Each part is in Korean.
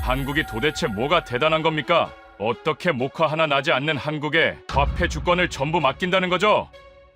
한국이 도대체 뭐가 대단한 겁니까? 어떻게 목화 하나 나지 않는 한국에 화폐 주권을 전부 맡긴다는 거죠?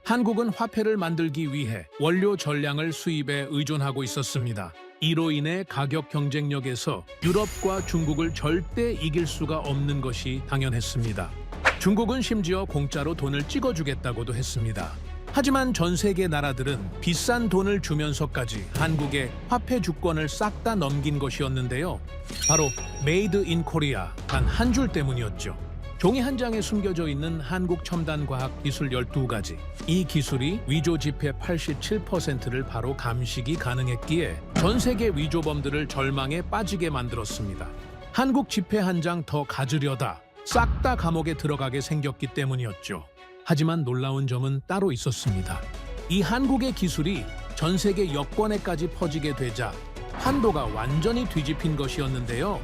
한국은 화폐를 만들기 위해 원료 전량을 수입에 의존하고 있었습니다. 이로 인해 가격 경쟁력에서 유럽과 중국을 절대 이길 수가 없는 것이 당연했습니다. 중국은 심지어 공짜로 돈을 찍어주겠다고도 했습니다. 하지만 전 세계 나라들은 비싼 돈을 주면서까지 한국에 화폐 주권을 싹 다 넘긴 것이었는데요. 바로 메이드 인 코리아 단 한 줄 때문이었죠. 종이 한 장에 숨겨져 있는 한국 첨단 과학 기술 12가지. 이 기술이 위조 지폐 87%를 바로 감식이 가능했기에 전 세계 위조범들을 절망에 빠지게 만들었습니다. 한국 지폐 한 장 더 가지려다 싹 다 감옥에 들어가게 생겼기 때문이었죠. 하지만 놀라운 점은 따로 있었습니다. 이 한국의 기술이 전 세계 여권에까지 퍼지게 되자 판도가 완전히 뒤집힌 것이었는데요.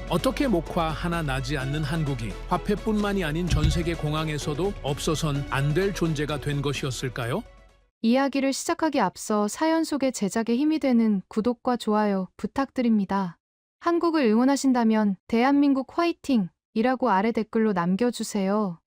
어떻게 목화 하나 나지 않는 한국이 화폐뿐만이 아닌 전 세계 공항에서도 없어선 안 될 존재가 된 것이었을까요? 이야기를 시작하기 앞서 사연 속의 제작에 힘이 되는 구독과 좋아요 부탁드립니다. 한국을 응원하신다면 대한민국 화이팅! 이라고 아래 댓글로 남겨주세요.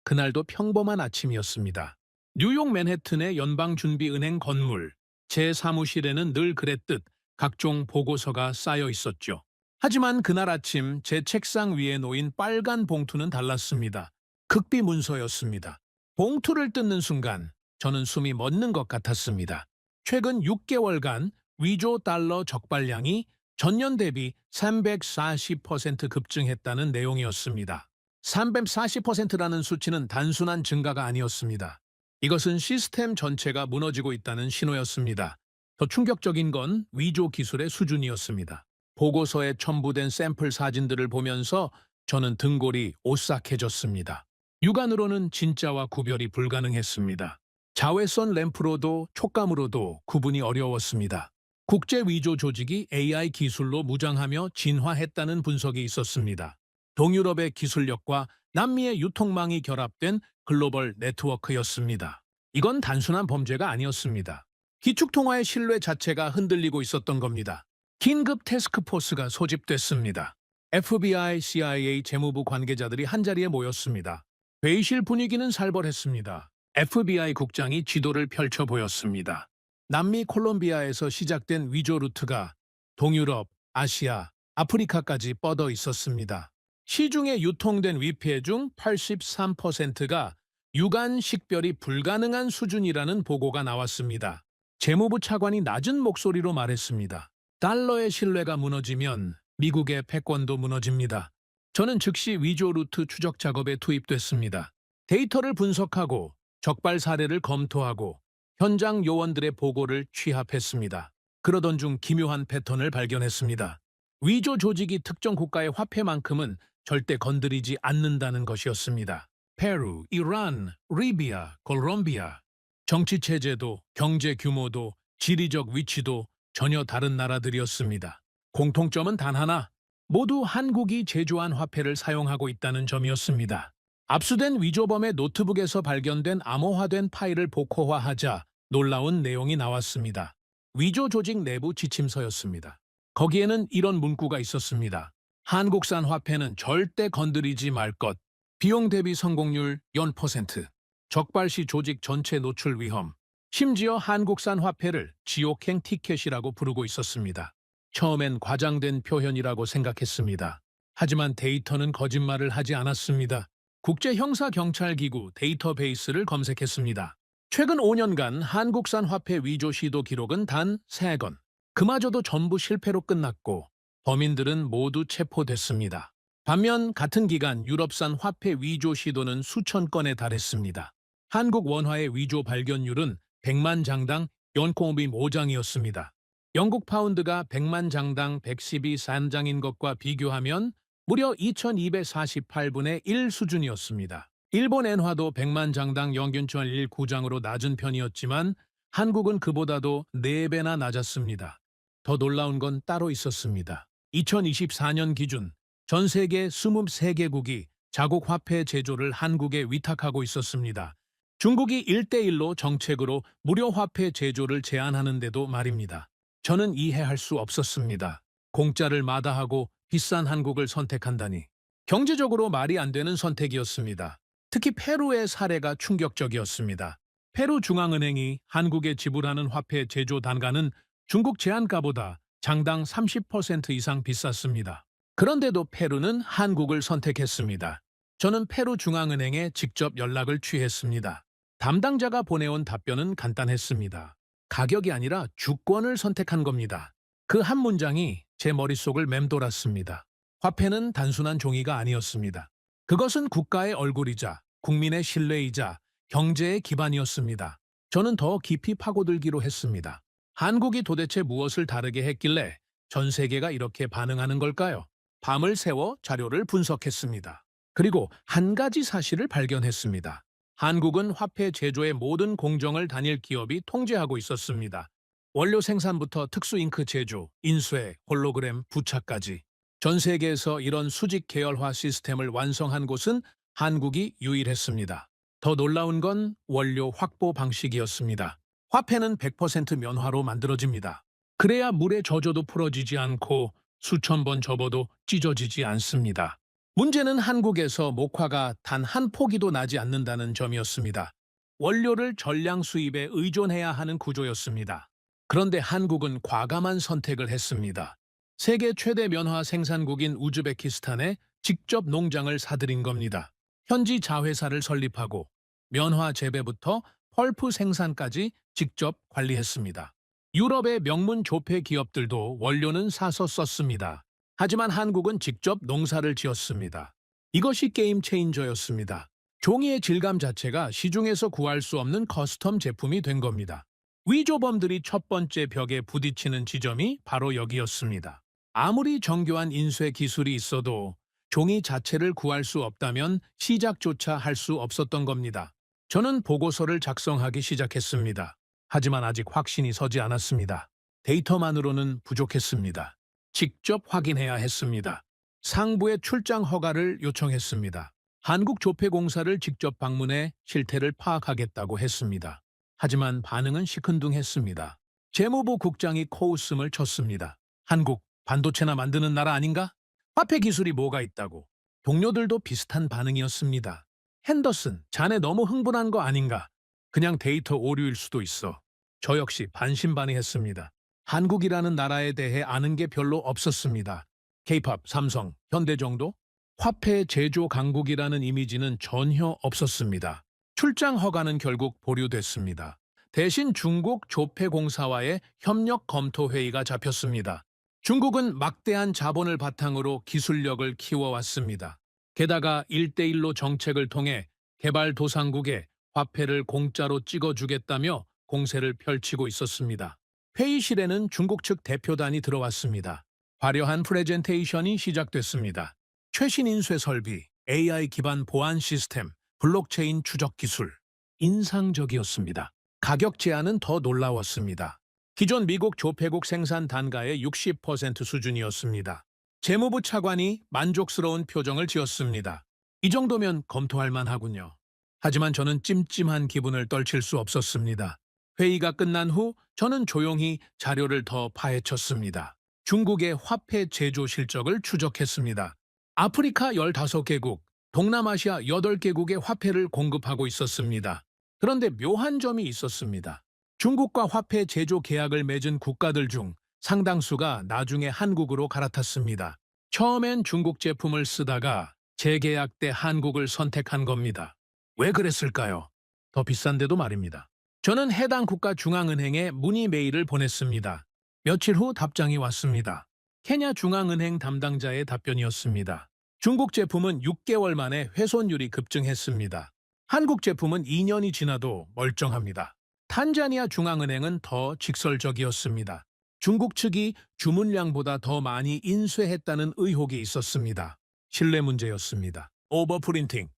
그날도 평범한 아침이었습니다. 뉴욕 맨해튼의 연방준비은행 건물, 제 사무실에는 늘 그랬듯 각종 보고서가 쌓여 있었죠. 하지만 그날 아침 제 책상 위에 놓인 빨간 봉투는 달랐습니다. 극비 문서였습니다. 봉투를 뜯는 순간 저는 숨이 멎는 것 같았습니다. 최근 6개월간 위조 달러 적발량이 전년 대비 340% 급증했다는 내용이었습니다. 340%라는 수치는 단순한 증가가 아니었습니다. 이것은 시스템 전체가 무너지고 있다는 신호였습니다. 더 충격적인 건 위조 기술의 수준이었습니다. 보고서에 첨부된 샘플 사진들을 보면서 저는 등골이 오싹해졌습니다. 육안으로는 진짜와 구별이 불가능했습니다. 자외선 램프로도 촉감으로도 구분이 어려웠습니다. 국제 위조 조직이 AI 기술로 무장하며 진화했다는 분석이 있었습니다. 동유럽의 기술력과 남미의 유통망이 결합된 글로벌 네트워크였습니다. 이건 단순한 범죄가 아니었습니다. 기축통화의 신뢰 자체가 흔들리고 있었던 겁니다. 긴급 태스크포스가 소집됐습니다. FBI, CIA, 재무부 관계자들이 한자리에 모였습니다. 회의실 분위기는 살벌했습니다. FBI 국장이 지도를 펼쳐 보였습니다. 남미 콜롬비아에서 시작된 위조 루트가 동유럽, 아시아, 아프리카까지 뻗어 있었습니다. 시중에 유통된 위폐 중 83%가 유관 식별이 불가능한 수준이라는 보고가 나왔습니다. 재무부 차관이 낮은 목소리로 말했습니다. 달러의 신뢰가 무너지면 미국의 패권도 무너집니다. 저는 즉시 위조 루트 추적 작업에 투입됐습니다. 데이터를 분석하고 적발 사례를 검토하고 현장 요원들의 보고를 취합했습니다. 그러던 중 기묘한 패턴을 발견했습니다. 위조 조직이 특정 국가의 화폐만큼은 절대 건드리지 않는다는 것이었습니다. 페루, 이란, 리비아, 콜롬비아. 정치 체제도 경제 규모도 지리적 위치도 전혀 다른 나라들이었습니다. 공통점은 단 하나, 모두 한국이 제조한 화폐를 사용하고 있다는 점이었습니다. 압수된 위조범의 노트북에서 발견된 암호화된 파일을 복호화하자 놀라운 내용이 나왔습니다. 위조 조직 내부 지침서였습니다. 거기에는 이런 문구가 있었습니다. 한국산 화폐는 절대 건드리지 말 것. 비용 대비 성공률 0%. 적발 시 조직 전체 노출 위험. 심지어 한국산 화폐를 지옥행 티켓이라고 부르고 있었습니다. 처음엔 과장된 표현이라고 생각했습니다. 하지만 데이터는 거짓말을 하지 않았습니다. 국제형사경찰기구 데이터베이스를 검색했습니다. 최근 5년간 한국산 화폐 위조 시도 기록은 단 3건. 그마저도 전부 실패로 끝났고 범인들은 모두 체포됐습니다. 반면 같은 기간 유럽산 화폐 위조 시도는 수천 건에 달했습니다. 한국 원화의 위조 발견율은 100만 장당 0.5장이었습니다. 영국 파운드가 100만 장당 112산장인 것과 비교하면 무려 2248분의 1 수준이었습니다. 일본 엔화도 100만 장당 0.19장으로 낮은 편이었지만 한국은 그보다도 4배나 낮았습니다. 더 놀라운 건 따로 있었습니다. 2024년 기준 전 세계 23개국이 자국 화폐 제조를 한국에 위탁하고 있었습니다. 중국이 1대1로 정책으로 무료 화폐 제조를 제한하는데도 말입니다. 저는 이해할 수 없었습니다. 공짜를 마다하고 비싼 한국을 선택한다니. 경제적으로 말이 안 되는 선택이었습니다. 특히 페루의 사례가 충격적이었습니다. 페루 중앙은행이 한국에 지불하는 화폐 제조 단가는 중국 제한가보다 장당 30% 이상 비쌌습니다. 그런데도 페루는 한국을 선택했습니다. 저는 페루 중앙은행에 직접 연락을 취했습니다. 담당자가 보내온 답변은 간단했습니다. 가격이 아니라 주권을 선택한 겁니다. 그 한 문장이 제 머릿속을 맴돌았습니다. 화폐는 단순한 종이가 아니었습니다. 그것은 국가의 얼굴이자 국민의 신뢰이자 경제의 기반이었습니다. 저는 더 깊이 파고들기로 했습니다. 한국이 도대체 무엇을 다르게 했길래 전 세계가 이렇게 반응하는 걸까요? 밤을 새워 자료를 분석했습니다. 그리고 한 가지 사실을 발견했습니다. 한국은 화폐 제조의 모든 공정을 단일 기업이 통제하고 있었습니다. 원료 생산부터 특수 잉크 제조, 인쇄, 홀로그램, 부착까지. 전 세계에서 이런 수직 계열화 시스템을 완성한 곳은 한국이 유일했습니다. 더 놀라운 건 원료 확보 방식이었습니다. 화폐는 100% 면화로 만들어집니다. 그래야 물에 젖어도 풀어지지 않고 수천 번 접어도 찢어지지 않습니다. 문제는 한국에서 목화가 단 한 포기도 나지 않는다는 점이었습니다. 원료를 전량 수입에 의존해야 하는 구조였습니다. 그런데 한국은 과감한 선택을 했습니다. 세계 최대 면화 생산국인 우즈베키스탄에 직접 농장을 사들인 겁니다. 현지 자회사를 설립하고 면화 재배부터 펄프 생산까지 직접 관리했습니다. 유럽의 명문 조폐 기업들도 원료는 사서 썼습니다. 하지만 한국은 직접 농사를 지었습니다. 이것이 게임 체인저였습니다. 종이의 질감 자체가 시중에서 구할 수 없는 커스텀 제품이 된 겁니다. 위조범들이 첫 번째 벽에 부딪히는 지점이 바로 여기였습니다. 아무리 정교한 인쇄 기술이 있어도 종이 자체를 구할 수 없다면 시작조차 할 수 없었던 겁니다. 저는 보고서를 작성하기 시작했습니다. 하지만 아직 확신이 서지 않았습니다. 데이터만으로는 부족했습니다. 직접 확인해야 했습니다. 상부에 출장 허가를 요청했습니다. 한국조폐공사를 직접 방문해 실태를 파악하겠다고 했습니다. 하지만 반응은 시큰둥했습니다. 재무부 국장이 코웃음을 쳤습니다. 한국, 반도체나 만드는 나라 아닌가? 화폐 기술이 뭐가 있다고. 동료들도 비슷한 반응이었습니다. 핸더슨, 자네 너무 흥분한 거 아닌가? 그냥 데이터 오류일 수도 있어. 저 역시 반신반의했습니다. 한국이라는 나라에 대해 아는 게 별로 없었습니다. K-팝, 삼성, 현대 정도? 화폐 제조 강국이라는 이미지는 전혀 없었습니다. 출장 허가는 결국 보류됐습니다. 대신 중국 조폐공사와의 협력 검토 회의가 잡혔습니다. 중국은 막대한 자본을 바탕으로 기술력을 키워왔습니다. 게다가 1대1로 정책을 통해 개발도상국에 화폐를 공짜로 찍어주겠다며 공세를 펼치고 있었습니다. 회의실에는 중국 측 대표단이 들어왔습니다. 화려한 프레젠테이션이 시작됐습니다. 최신 인쇄 설비, AI 기반 보안 시스템, 블록체인 추적 기술. 인상적이었습니다. 가격 제한은 더 놀라웠습니다. 기존 미국 조폐국 생산 단가의 60% 수준이었습니다. 재무부 차관이 만족스러운 표정을 지었습니다. 이 정도면 검토할 만하군요. 하지만 저는 찜찜한 기분을 떨칠 수 없었습니다. 회의가 끝난 후 저는 조용히 자료를 더 파헤쳤습니다. 중국의 화폐 제조 실적을 추적했습니다. 아프리카 15개국, 동남아시아 8개국의 화폐를 공급하고 있었습니다. 그런데 묘한 점이 있었습니다. 중국과 화폐 제조 계약을 맺은 국가들 중 상당수가 나중에 한국으로 갈아탔습니다. 처음엔 중국 제품을 쓰다가 재계약 때 한국을 선택한 겁니다. 왜 그랬을까요? 더 비싼데도 말입니다. 저는 해당 국가 중앙은행에 문의 메일을 보냈습니다. 며칠 후 답장이 왔습니다. 케냐 중앙은행 담당자의 답변이었습니다. 중국 제품은 6개월 만에 훼손율이 급증했습니다. 한국 제품은 2년이 지나도 멀쩡합니다. 탄자니아 중앙은행은 더 직설적이었습니다. 중국 측이 주문량보다 더 많이 인쇄했다는 의혹이 있었습니다. 신뢰 문제였습니다. 오버프린팅.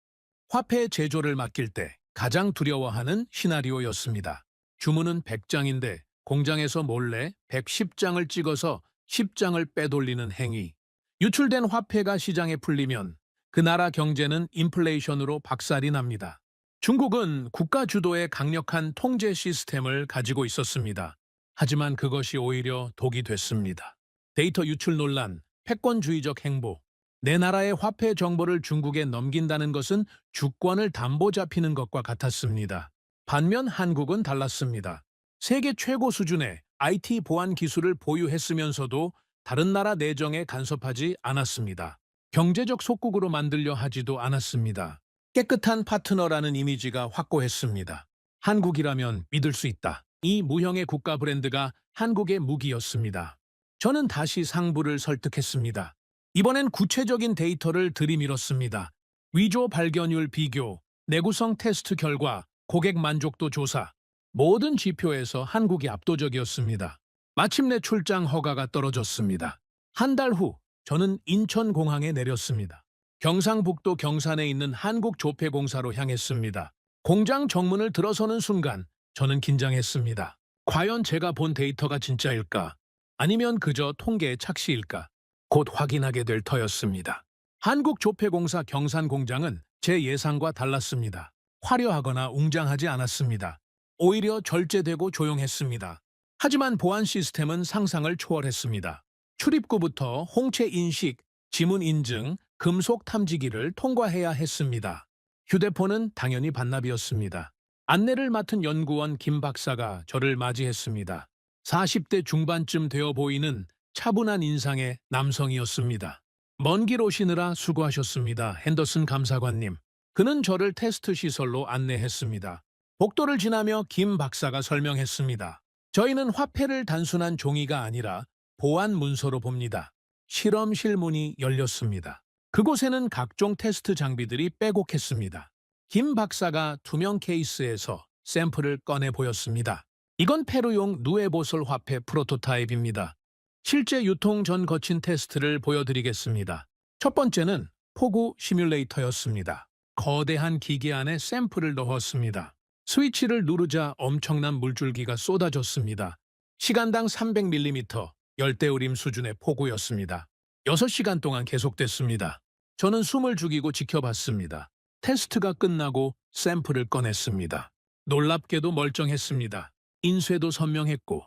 화폐 제조를 맡길 때 가장 두려워하는 시나리오였습니다. 주문은 100장인데 공장에서 몰래 110장을 찍어서 10장을 빼돌리는 행위. 유출된 화폐가 시장에 풀리면 그 나라 경제는 인플레이션으로 박살이 납니다. 중국은 국가 주도의 강력한 통제 시스템을 가지고 있었습니다. 하지만 그것이 오히려 독이 됐습니다. 데이터 유출 논란, 패권주의적 행보. 내 나라의 화폐 정보를 중국에 넘긴다는 것은 주권을 담보 잡히는 것과 같았습니다. 반면 한국은 달랐습니다. 세계 최고 수준의 IT 보안 기술을 보유했으면서도 다른 나라 내정에 간섭하지 않았습니다. 경제적 속국으로 만들려 하지도 않았습니다. 깨끗한 파트너라는 이미지가 확고했습니다. 한국이라면 믿을 수 있다. 이 무형의 국가 브랜드가 한국의 무기였습니다. 저는 다시 상부를 설득했습니다. 이번엔 구체적인 데이터를 들이밀었습니다. 위조 발견율 비교, 내구성 테스트 결과, 고객 만족도 조사. 모든 지표에서 한국이 압도적이었습니다. 마침내 출장 허가가 떨어졌습니다. 한 달 후 저는 인천공항에 내렸습니다. 경상북도 경산에 있는 한국조폐공사로 향했습니다. 공장 정문을 들어서는 순간 저는 긴장했습니다. 과연 제가 본 데이터가 진짜일까? 아니면 그저 통계의 착시일까? 곧 확인하게 될 터였습니다. 한국조폐공사 경산공장은 제 예상과 달랐습니다. 화려하거나 웅장하지 않았습니다. 오히려 절제되고 조용했습니다. 하지만 보안 시스템은 상상을 초월했습니다. 출입구부터 홍채 인식, 지문 인증, 금속 탐지기를 통과해야 했습니다. 휴대폰은 당연히 반납이었습니다. 안내를 맡은 연구원 김 박사가 저를 맞이했습니다. 40대 중반쯤 되어 보이는 차분한 인상의 남성이었습니다. 먼 길 오시느라 수고하셨습니다. 핸더슨 감사관님. 그는 저를 테스트 시설로 안내했습니다. 복도를 지나며 김 박사가 설명했습니다. 저희는 화폐를 단순한 종이가 아니라 보안 문서로 봅니다. 실험실 문이 열렸습니다. 그곳에는 각종 테스트 장비들이 빼곡했습니다. 김 박사가 투명 케이스에서 샘플을 꺼내 보였습니다. 이건 페루용 누에보솔 화폐 프로토타입입니다. 실제 유통 전 거친 테스트를 보여드리겠습니다. 첫 번째는 포구 시뮬레이터였습니다. 거대한 기계 안에 샘플을 넣었습니다. 스위치를 누르자 엄청난 물줄기가 쏟아졌습니다. 시간당 300mm, 열대우림 수준의 폭우였습니다. 6시간 동안 계속됐습니다. 저는 숨을 죽이고 지켜봤습니다. 테스트가 끝나고 샘플을 꺼냈습니다. 놀랍게도 멀쩡했습니다. 인쇄도 선명했고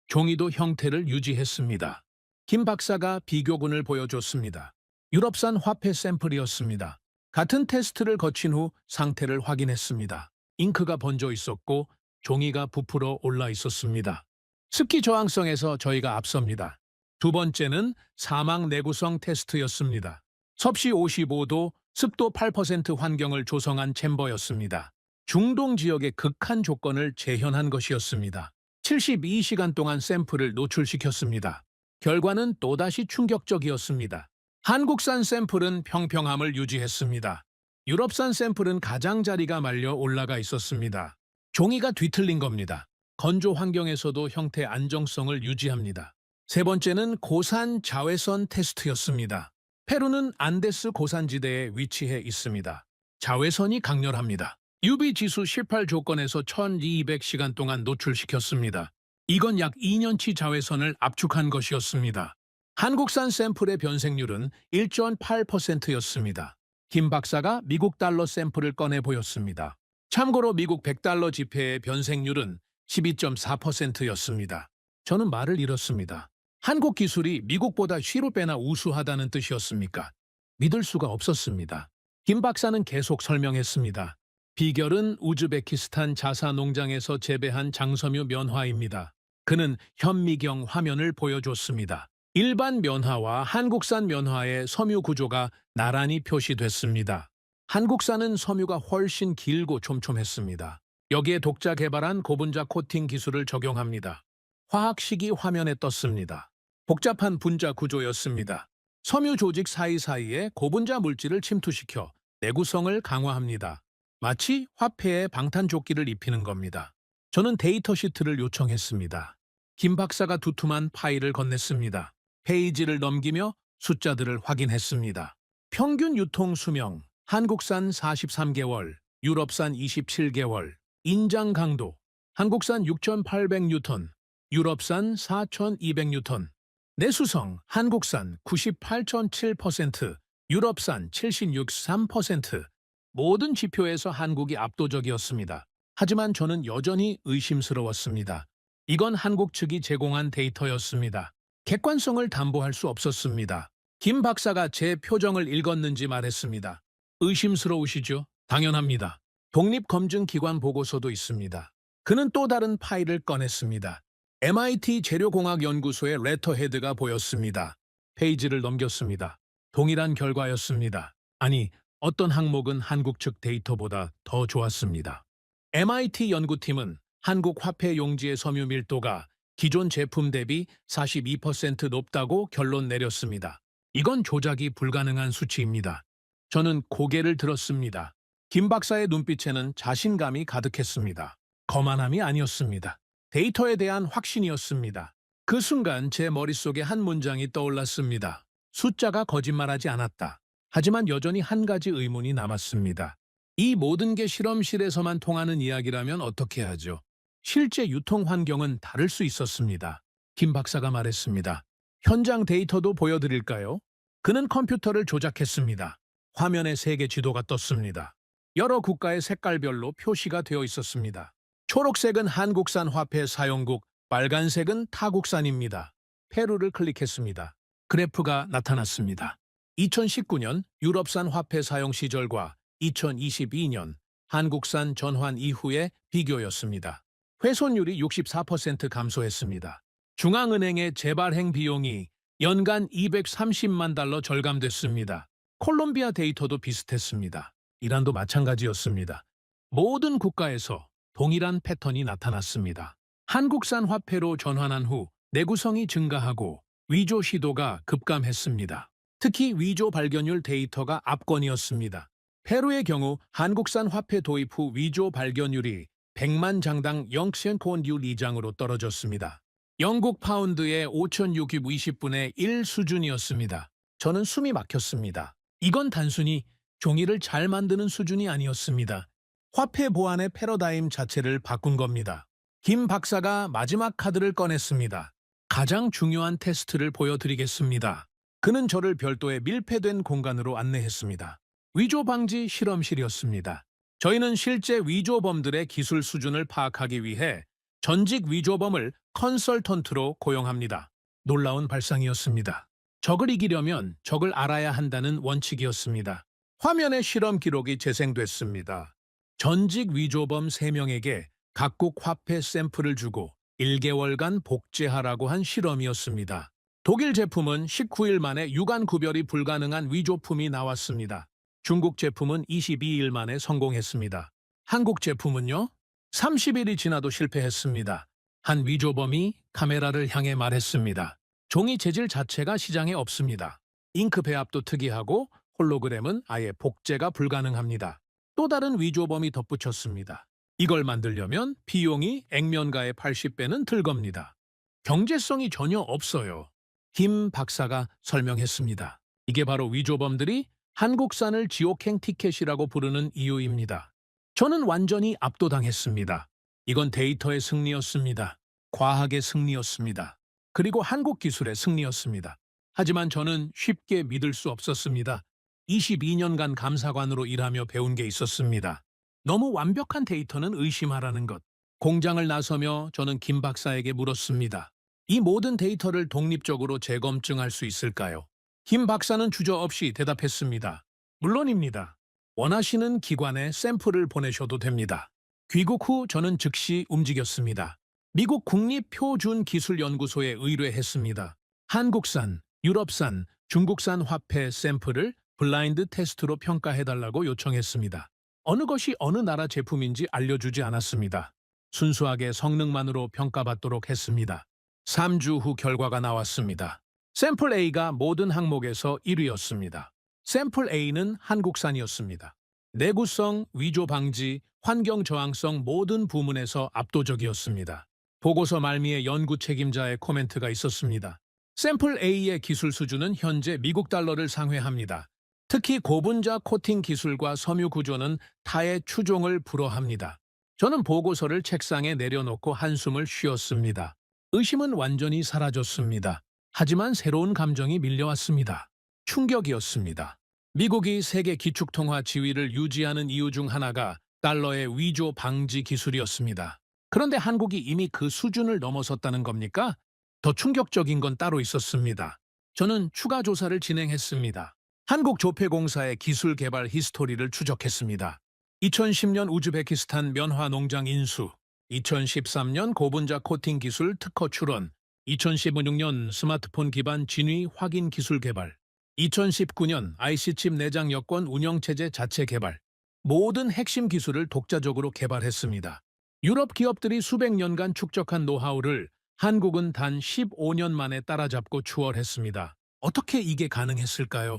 종이도 형태를 유지했습니다. 김 박사가 비교군을 보여줬습니다. 유럽산 화폐 샘플이었습니다. 같은 테스트를 거친 후 상태를 확인했습니다. 잉크가 번져 있었고 종이가 부풀어 올라 있었습니다. 습기 저항성에서 저희가 앞섭니다. 두 번째는 사막 내구성 테스트였습니다. 섭씨 55도, 습도 8% 환경을 조성한 챔버였습니다. 중동 지역의 극한 조건을 재현한 것이었습니다. 72시간 동안 샘플을 노출시켰습니다. 결과는 또다시 충격적이었습니다. 한국산 샘플은 평평함을 유지했습니다. 유럽산 샘플은 가장자리가 말려 올라가 있었습니다. 종이가 뒤틀린 겁니다. 건조 환경에서도 형태 안정성을 유지합니다. 세 번째는 고산 자외선 테스트였습니다. 페루는 안데스 고산지대에 위치해 있습니다. 자외선이 강렬합니다. UV 지수 18 조건에서 1200시간 동안 노출시켰습니다. 이건 약 2년치 자외선을 압축한 것이었습니다. 한국산 샘플의 변색률은 1.8%였습니다. 김 박사가 미국 달러 샘플을 꺼내 보였습니다. 참고로 미국 100달러 지폐의 변색률은 12.4%였습니다. 저는 말을 잃었습니다. 한국 기술이 미국보다 5배나 우수하다는 뜻이었습니까? 믿을 수가 없었습니다. 김 박사는 계속 설명했습니다. 비결은 우즈베키스탄 자사 농장에서 재배한 장섬유 면화입니다. 그는 현미경 화면을 보여줬습니다. 일반 면화와 한국산 면화의 섬유 구조가 나란히 표시됐습니다. 한국산은 섬유가 훨씬 길고 촘촘했습니다. 여기에 독자 개발한 고분자 코팅 기술을 적용합니다. 화학식이 화면에 떴습니다. 복잡한 분자 구조였습니다. 섬유 조직 사이사이에 고분자 물질을 침투시켜 내구성을 강화합니다. 마치 화폐에 방탄조끼를 입히는 겁니다. 저는 데이터 시트를 요청했습니다. 김 박사가 두툼한 파일을 건넸습니다. 페이지를 넘기며 숫자들을 확인했습니다. 평균 유통 수명, 한국산 43개월, 유럽산 27개월, 인장 강도, 한국산 6,800뉴턴, 유럽산 4,200뉴턴, 내수성, 한국산 98.7%, 유럽산 76.3%, 모든 지표에서 한국이 압도적이었습니다. 하지만 저는 여전히 의심스러웠습니다. 이건 한국 측이 제공한 데이터였습니다. 객관성을 담보할 수 없었습니다. 김 박사가 제 표정을 읽었는지 말했습니다. 의심스러우시죠? 당연합니다. 독립검증기관 보고서도 있습니다. 그는 또 다른 파일을 꺼냈습니다. MIT 재료공학연구소의 레터헤드가 보였습니다. 페이지를 넘겼습니다. 동일한 결과였습니다. 아니, 어떤 항목은 한국 측 데이터보다 더 좋았습니다. MIT 연구팀은 한국 화폐 용지의 섬유 밀도가 기존 제품 대비 42% 높다고 결론 내렸습니다. 이건 조작이 불가능한 수치입니다. 저는 고개를 들었습니다. 김 박사의 눈빛에는 자신감이 가득했습니다. 거만함이 아니었습니다. 데이터에 대한 확신이었습니다. 그 순간 제 머릿속에 한 문장이 떠올랐습니다. 숫자가 거짓말하지 않았다. 하지만 여전히 한 가지 의문이 남았습니다. 이 모든 게 실험실에서만 통하는 이야기라면 어떻게 하죠? 실제 유통 환경은 다를 수 있었습니다. 김 박사가 말했습니다. 현장 데이터도 보여드릴까요? 그는 컴퓨터를 조작했습니다. 화면에 세계 지도가 떴습니다. 여러 국가의 색깔별로 표시가 되어 있었습니다. 초록색은 한국산 화폐 사용국, 빨간색은 타국산입니다. 페루를 클릭했습니다. 그래프가 나타났습니다. 2019년 유럽산 화폐 사용 시절과 2022년 한국산 전환 이후의 비교였습니다. 훼손율이 64% 감소했습니다. 중앙은행의 재발행 비용이 연간 230만 달러 절감됐습니다. 콜롬비아 데이터도 비슷했습니다. 이란도 마찬가지였습니다. 모든 국가에서 동일한 패턴이 나타났습니다. 한국산 화폐로 전환한 후 내구성이 증가하고 위조 시도가 급감했습니다. 특히 위조 발견율 데이터가 압권이었습니다. 페루의 경우 한국산 화폐 도입 후 위조 발견율이 100만 장당 0.02장으로 떨어졌습니다. 영국 파운드의 5,620분의 1 수준이었습니다. 저는 숨이 막혔습니다. 이건 단순히 종이를 잘 만드는 수준이 아니었습니다. 화폐 보안의 패러다임 자체를 바꾼 겁니다. 김 박사가 마지막 카드를 꺼냈습니다. 가장 중요한 테스트를 보여드리겠습니다. 그는 저를 별도의 밀폐된 공간으로 안내했습니다. 위조 방지 실험실이었습니다. 저희는 실제 위조범들의 기술 수준을 파악하기 위해 전직 위조범을 컨설턴트로 고용합니다. 놀라운 발상이었습니다. 적을 이기려면 적을 알아야 한다는 원칙이었습니다. 화면에 실험 기록이 재생됐습니다. 전직 위조범 3명에게 각국 화폐 샘플을 주고 1개월간 복제하라고 한 실험이었습니다. 독일 제품은 19일 만에 유관 구별이 불가능한 위조품이 나왔습니다. 중국 제품은 22일 만에 성공했습니다. 한국 제품은요? 30일이 지나도 실패했습니다. 한 위조범이 카메라를 향해 말했습니다. 종이 재질 자체가 시장에 없습니다. 잉크 배합도 특이하고 홀로그램은 아예 복제가 불가능합니다. 또 다른 위조범이 덧붙였습니다. 이걸 만들려면 비용이 액면가의 80배는 들 겁니다. 경제성이 전혀 없어요. 김 박사가 설명했습니다. 이게 바로 위조범들이 한국산을 지옥행 티켓이라고 부르는 이유입니다. 저는 완전히 압도당했습니다. 이건 데이터의 승리였습니다. 과학의 승리였습니다. 그리고 한국 기술의 승리였습니다. 하지만 저는 쉽게 믿을 수 없었습니다. 22년간 감사관으로 일하며 배운 게 있었습니다. 너무 완벽한 데이터는 의심하라는 것. 공장을 나서며 저는 김 박사에게 물었습니다. 이 모든 데이터를 독립적으로 재검증할 수 있을까요? 김 박사는 주저없이 대답했습니다. 물론입니다. 원하시는 기관에 샘플을 보내셔도 됩니다. 귀국 후 저는 즉시 움직였습니다. 미국 국립표준기술연구소에 의뢰했습니다. 한국산, 유럽산, 중국산 화폐 샘플을 블라인드 테스트로 평가해달라고 요청했습니다. 어느 것이 어느 나라 제품인지 알려주지 않았습니다. 순수하게 성능만으로 평가받도록 했습니다. 3주 후 결과가 나왔습니다. 샘플 A가 모든 항목에서 1위였습니다. 샘플 A는 한국산이었습니다. 내구성, 위조 방지, 환경 저항성 모든 부문에서 압도적이었습니다. 보고서 말미에 연구 책임자의 코멘트가 있었습니다. 샘플 A의 기술 수준은 현재 미국 달러를 상회합니다. 특히 고분자 코팅 기술과 섬유 구조는 타의 추종을 불허합니다. 저는 보고서를 책상에 내려놓고 한숨을 쉬었습니다. 의심은 완전히 사라졌습니다. 하지만 새로운 감정이 밀려왔습니다. 충격이었습니다. 미국이 세계 기축통화 지위를 유지하는 이유 중 하나가 달러의 위조 방지 기술이었습니다. 그런데 한국이 이미 그 수준을 넘어섰다는 겁니까? 더 충격적인 건 따로 있었습니다. 저는 추가 조사를 진행했습니다. 한국조폐공사의 기술 개발 히스토리를 추적했습니다. 2010년 우즈베키스탄 면화 농장 인수, 2013년 고분자 코팅 기술 특허 출원, 2016년 스마트폰 기반 진위 확인 기술 개발, 2019년 IC칩 내장 여권 운영체제 자체 개발, 모든 핵심 기술을 독자적으로 개발했습니다. 유럽 기업들이 수백 년간 축적한 노하우를 한국은 단 15년 만에 따라잡고 추월했습니다. 어떻게 이게 가능했을까요?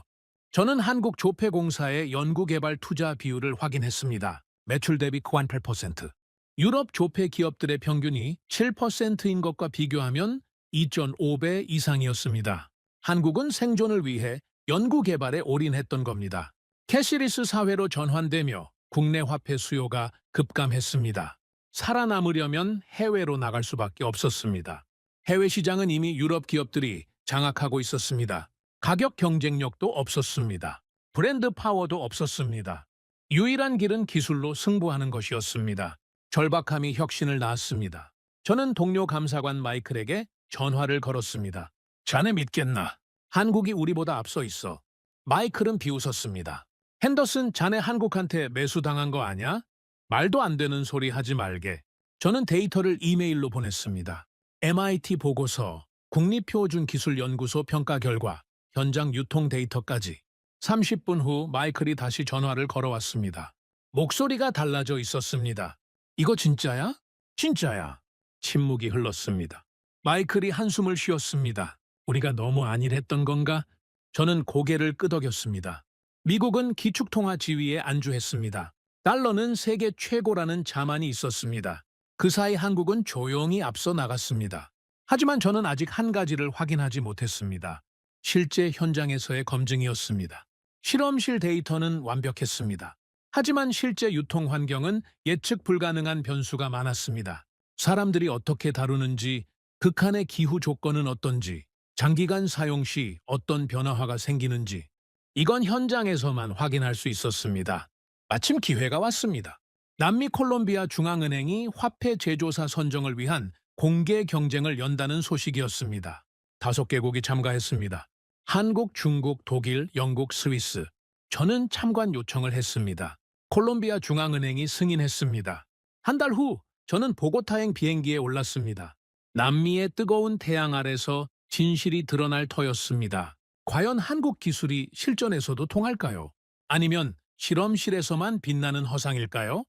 저는 한국조폐공사의 연구개발 투자 비율을 확인했습니다. 매출 대비 98%. 유럽 조폐 기업들의 평균이 7%인 것과 비교하면 2.5배 이상이었습니다. 한국은 생존을 위해 연구개발에 올인했던 겁니다. 캐시리스 사회로 전환되며 국내 화폐 수요가 급감했습니다. 살아남으려면 해외로 나갈 수밖에 없었습니다. 해외 시장은 이미 유럽 기업들이 장악하고 있었습니다. 가격 경쟁력도 없었습니다. 브랜드 파워도 없었습니다. 유일한 길은 기술로 승부하는 것이었습니다. 절박함이 혁신을 낳았습니다. 저는 동료 감사관 마이클에게 전화를 걸었습니다. 자네 믿겠나? 한국이 우리보다 앞서 있어. 마이클은 비웃었습니다. 핸더슨, 자네 한국한테 매수당한 거 아냐? 말도 안 되는 소리 하지 말게. 저는 데이터를 이메일로 보냈습니다. MIT 보고서, 국립표준기술연구소 평가 결과, 현장 유통 데이터까지. 30분 후 마이클이 다시 전화를 걸어왔습니다. 목소리가 달라져 있었습니다. 이거 진짜야? 진짜야. 침묵이 흘렀습니다. 마이클이 한숨을 쉬었습니다. 우리가 너무 안일했던 건가? 저는 고개를 끄덕였습니다. 미국은 기축통화 지위에 안주했습니다. 달러는 세계 최고라는 자만이 있었습니다. 그 사이 한국은 조용히 앞서 나갔습니다. 하지만 저는 아직 한 가지를 확인하지 못했습니다. 실제 현장에서의 검증이었습니다. 실험실 데이터는 완벽했습니다. 하지만 실제 유통 환경은 예측 불가능한 변수가 많았습니다. 사람들이 어떻게 다루는지, 극한의 기후 조건은 어떤지, 장기간 사용 시 어떤 변화가 생기는지, 이건 현장에서만 확인할 수 있었습니다. 마침 기회가 왔습니다. 남미 콜롬비아 중앙은행이 화폐 제조사 선정을 위한 공개 경쟁을 연다는 소식이었습니다. 5개국이 참가했습니다. 한국, 중국, 독일, 영국, 스위스. 저는 참관 요청을 했습니다. 콜롬비아 중앙은행이 승인했습니다. 한 달 후 저는 보고타행 비행기에 올랐습니다. 남미의 뜨거운 태양 아래서 진실이 드러날 터였습니다. 과연 한국 기술이 실전에서도 통할까요? 아니면 실험실에서만 빛나는 허상일까요?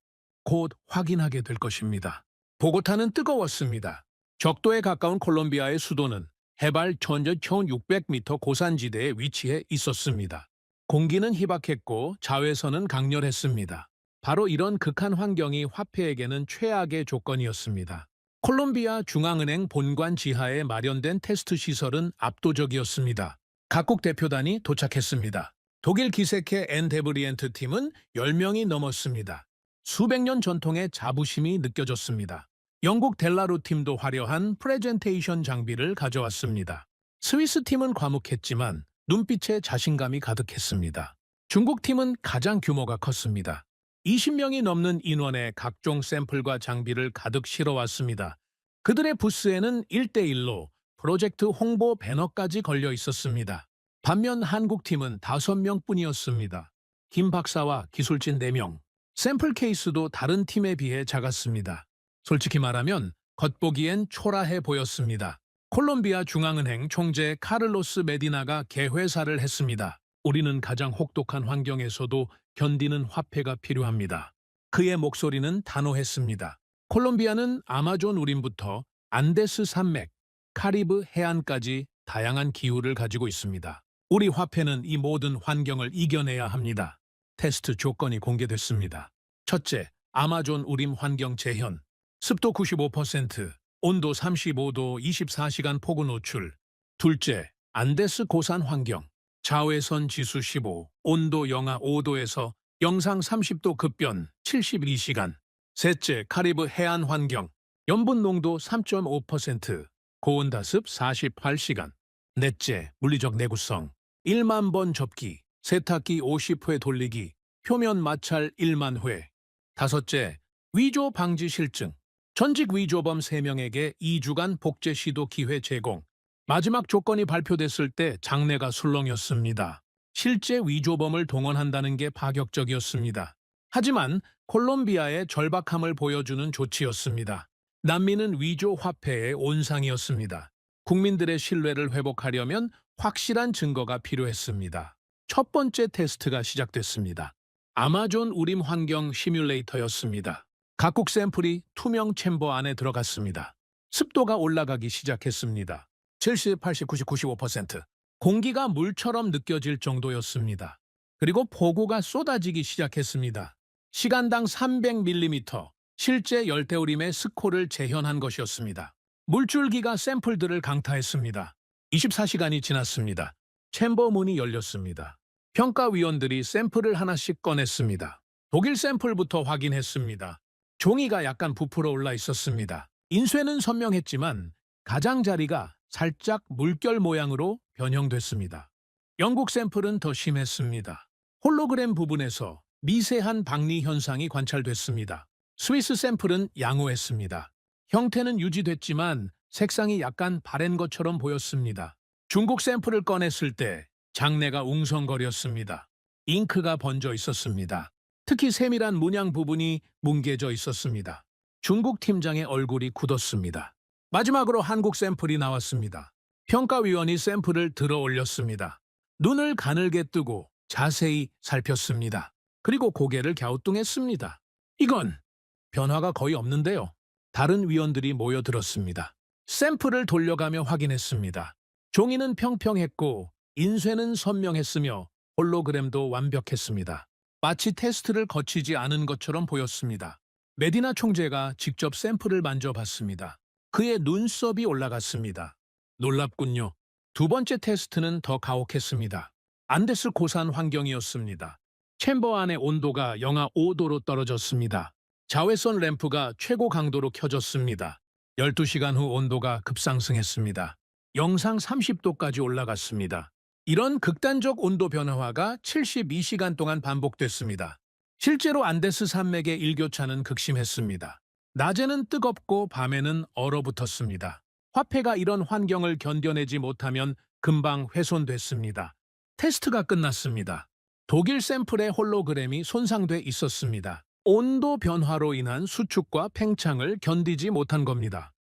곧 확인하게 될 것입니다. 보고타는 뜨거웠습니다. 적도에 가까운 콜롬비아의 수도는 해발 1600m 고산지대에 위치해 있었습니다. 공기는 희박했고 자외선은 강렬했습니다. 바로 이런 극한 환경이 화폐에게는 최악의 조건이었습니다. 콜롬비아 중앙은행 본관 지하에 마련된 테스트 시설은 압도적이었습니다. 각국 대표단이 도착했습니다. 독일 기세케 엔데브리엔트 팀은 10명이 넘었습니다. 수백 년 전통의 자부심이 느껴졌습니다. 영국 델라루 팀도 화려한 프레젠테이션 장비를 가져왔습니다. 스위스 팀은 과묵했지만 눈빛에 자신감이 가득했습니다. 중국 팀은 가장 규모가 컸습니다. 20명이 넘는 인원의 각종 샘플과 장비를 가득 실어왔습니다. 그들의 부스에는 1대1로 프로젝트 홍보 배너까지 걸려 있었습니다. 반면 한국 팀은 5명뿐이었습니다. 김 박사와 기술진 4명. 샘플 케이스도 다른 팀에 비해 작았습니다. 솔직히 말하면 겉보기엔 초라해 보였습니다. 콜롬비아 중앙은행 총재 카를로스 메디나가 개회사를 했습니다. 우리는 가장 혹독한 환경에서도 견디는 화폐가 필요합니다. 그의 목소리는 단호했습니다. 콜롬비아는 아마존 우림부터 안데스 산맥, 카리브 해안까지 다양한 기후를 가지고 있습니다. 우리 화폐는 이 모든 환경을 이겨내야 합니다. 테스트 조건이 공개됐습니다. 첫째, 아마존 우림 환경 재현. 습도 95%, 온도 35도 24시간 폭우 노출. 둘째, 안데스 고산 환경. 자외선 지수 15, 온도 영하 5도에서 영상 30도 급변 72시간. 셋째, 카리브 해안 환경. 염분 농도 3.5%, 고온다습 48시간. 넷째, 물리적 내구성. 1만 번 접기, 세탁기 50회 돌리기, 표면 마찰 1만 회. 다섯째, 위조 방지 실증. 전직 위조범 3명에게 2주간 복제 시도 기회 제공. 마지막 조건이 발표됐을 때 장내가 술렁였습니다. 실제 위조범을 동원한다는 게 파격적이었습니다. 하지만 콜롬비아의 절박함을 보여주는 조치였습니다. 난민은 위조 화폐의 온상이었습니다. 국민들의 신뢰를 회복하려면 확실한 증거가 필요했습니다. 첫 번째 테스트가 시작됐습니다. 아마존 우림 환경 시뮬레이터였습니다. 각국 샘플이 투명 챔버 안에 들어갔습니다. 습도가 올라가기 시작했습니다. 70, 80, 90, 95%. 공기가 물처럼 느껴질 정도였습니다. 그리고 폭우가 쏟아지기 시작했습니다. 시간당 300mm, 실제 열대우림의 스코를 재현한 것이었습니다. 물줄기가 샘플들을 강타했습니다. 24시간이 지났습니다. 챔버 문이 열렸습니다. 평가위원들이 샘플을 하나씩 꺼냈습니다. 독일 샘플부터 확인했습니다. 종이가 약간 부풀어 올라 있었습니다. 인쇄는 선명했지만 가장자리가 살짝 물결 모양으로 변형됐습니다. 영국 샘플은 더 심했습니다. 홀로그램 부분에서 미세한 박리 현상이 관찰됐습니다. 스위스 샘플은 양호했습니다. 형태는 유지됐지만 색상이 약간 바랜 것처럼 보였습니다. 중국 샘플을 꺼냈을 때 장내가 웅성거렸습니다. 잉크가 번져 있었습니다. 특히 세밀한 문양 부분이 뭉개져 있었습니다. 중국 팀장의 얼굴이 굳었습니다. 마지막으로 한국 샘플이 나왔습니다. 평가위원이 샘플을 들어 올렸습니다. 눈을 가늘게 뜨고 자세히 살폈습니다. 그리고 고개를 갸우뚱했습니다. 이건 변화가 거의 없는데요. 다른 위원들이 모여들었습니다. 샘플을 돌려가며 확인했습니다. 종이는 평평했고 인쇄는 선명했으며 홀로그램도 완벽했습니다. 마치 테스트를 거치지 않은 것처럼 보였습니다. 메디나 총재가 직접 샘플을 만져봤습니다. 그의 눈썹이 올라갔습니다. 놀랍군요. 두 번째 테스트는 더 가혹했습니다. 안데스 고산 환경이었습니다. 챔버 안의 온도가 영하 5도로 떨어졌습니다. 자외선 램프가 최고 강도로 켜졌습니다. 12시간 후 온도가 급상승했습니다. 영상 30도까지 올라갔습니다. 이런 극단적 온도 변화가 72시간 동안 반복됐습니다. 실제로 안데스 산맥의 일교차는 극심했습니다. 낮에는 뜨겁고 밤에는 얼어붙었습니다. 화폐가 이런 환경을 견뎌내지 못하면 금방 훼손됐습니다. 테스트가 끝났습니다. 독일 샘플의 홀로그램이 손상돼 있었습니다. 온도 변화로 인한 수축과 팽창을 견디지 못한 겁니다.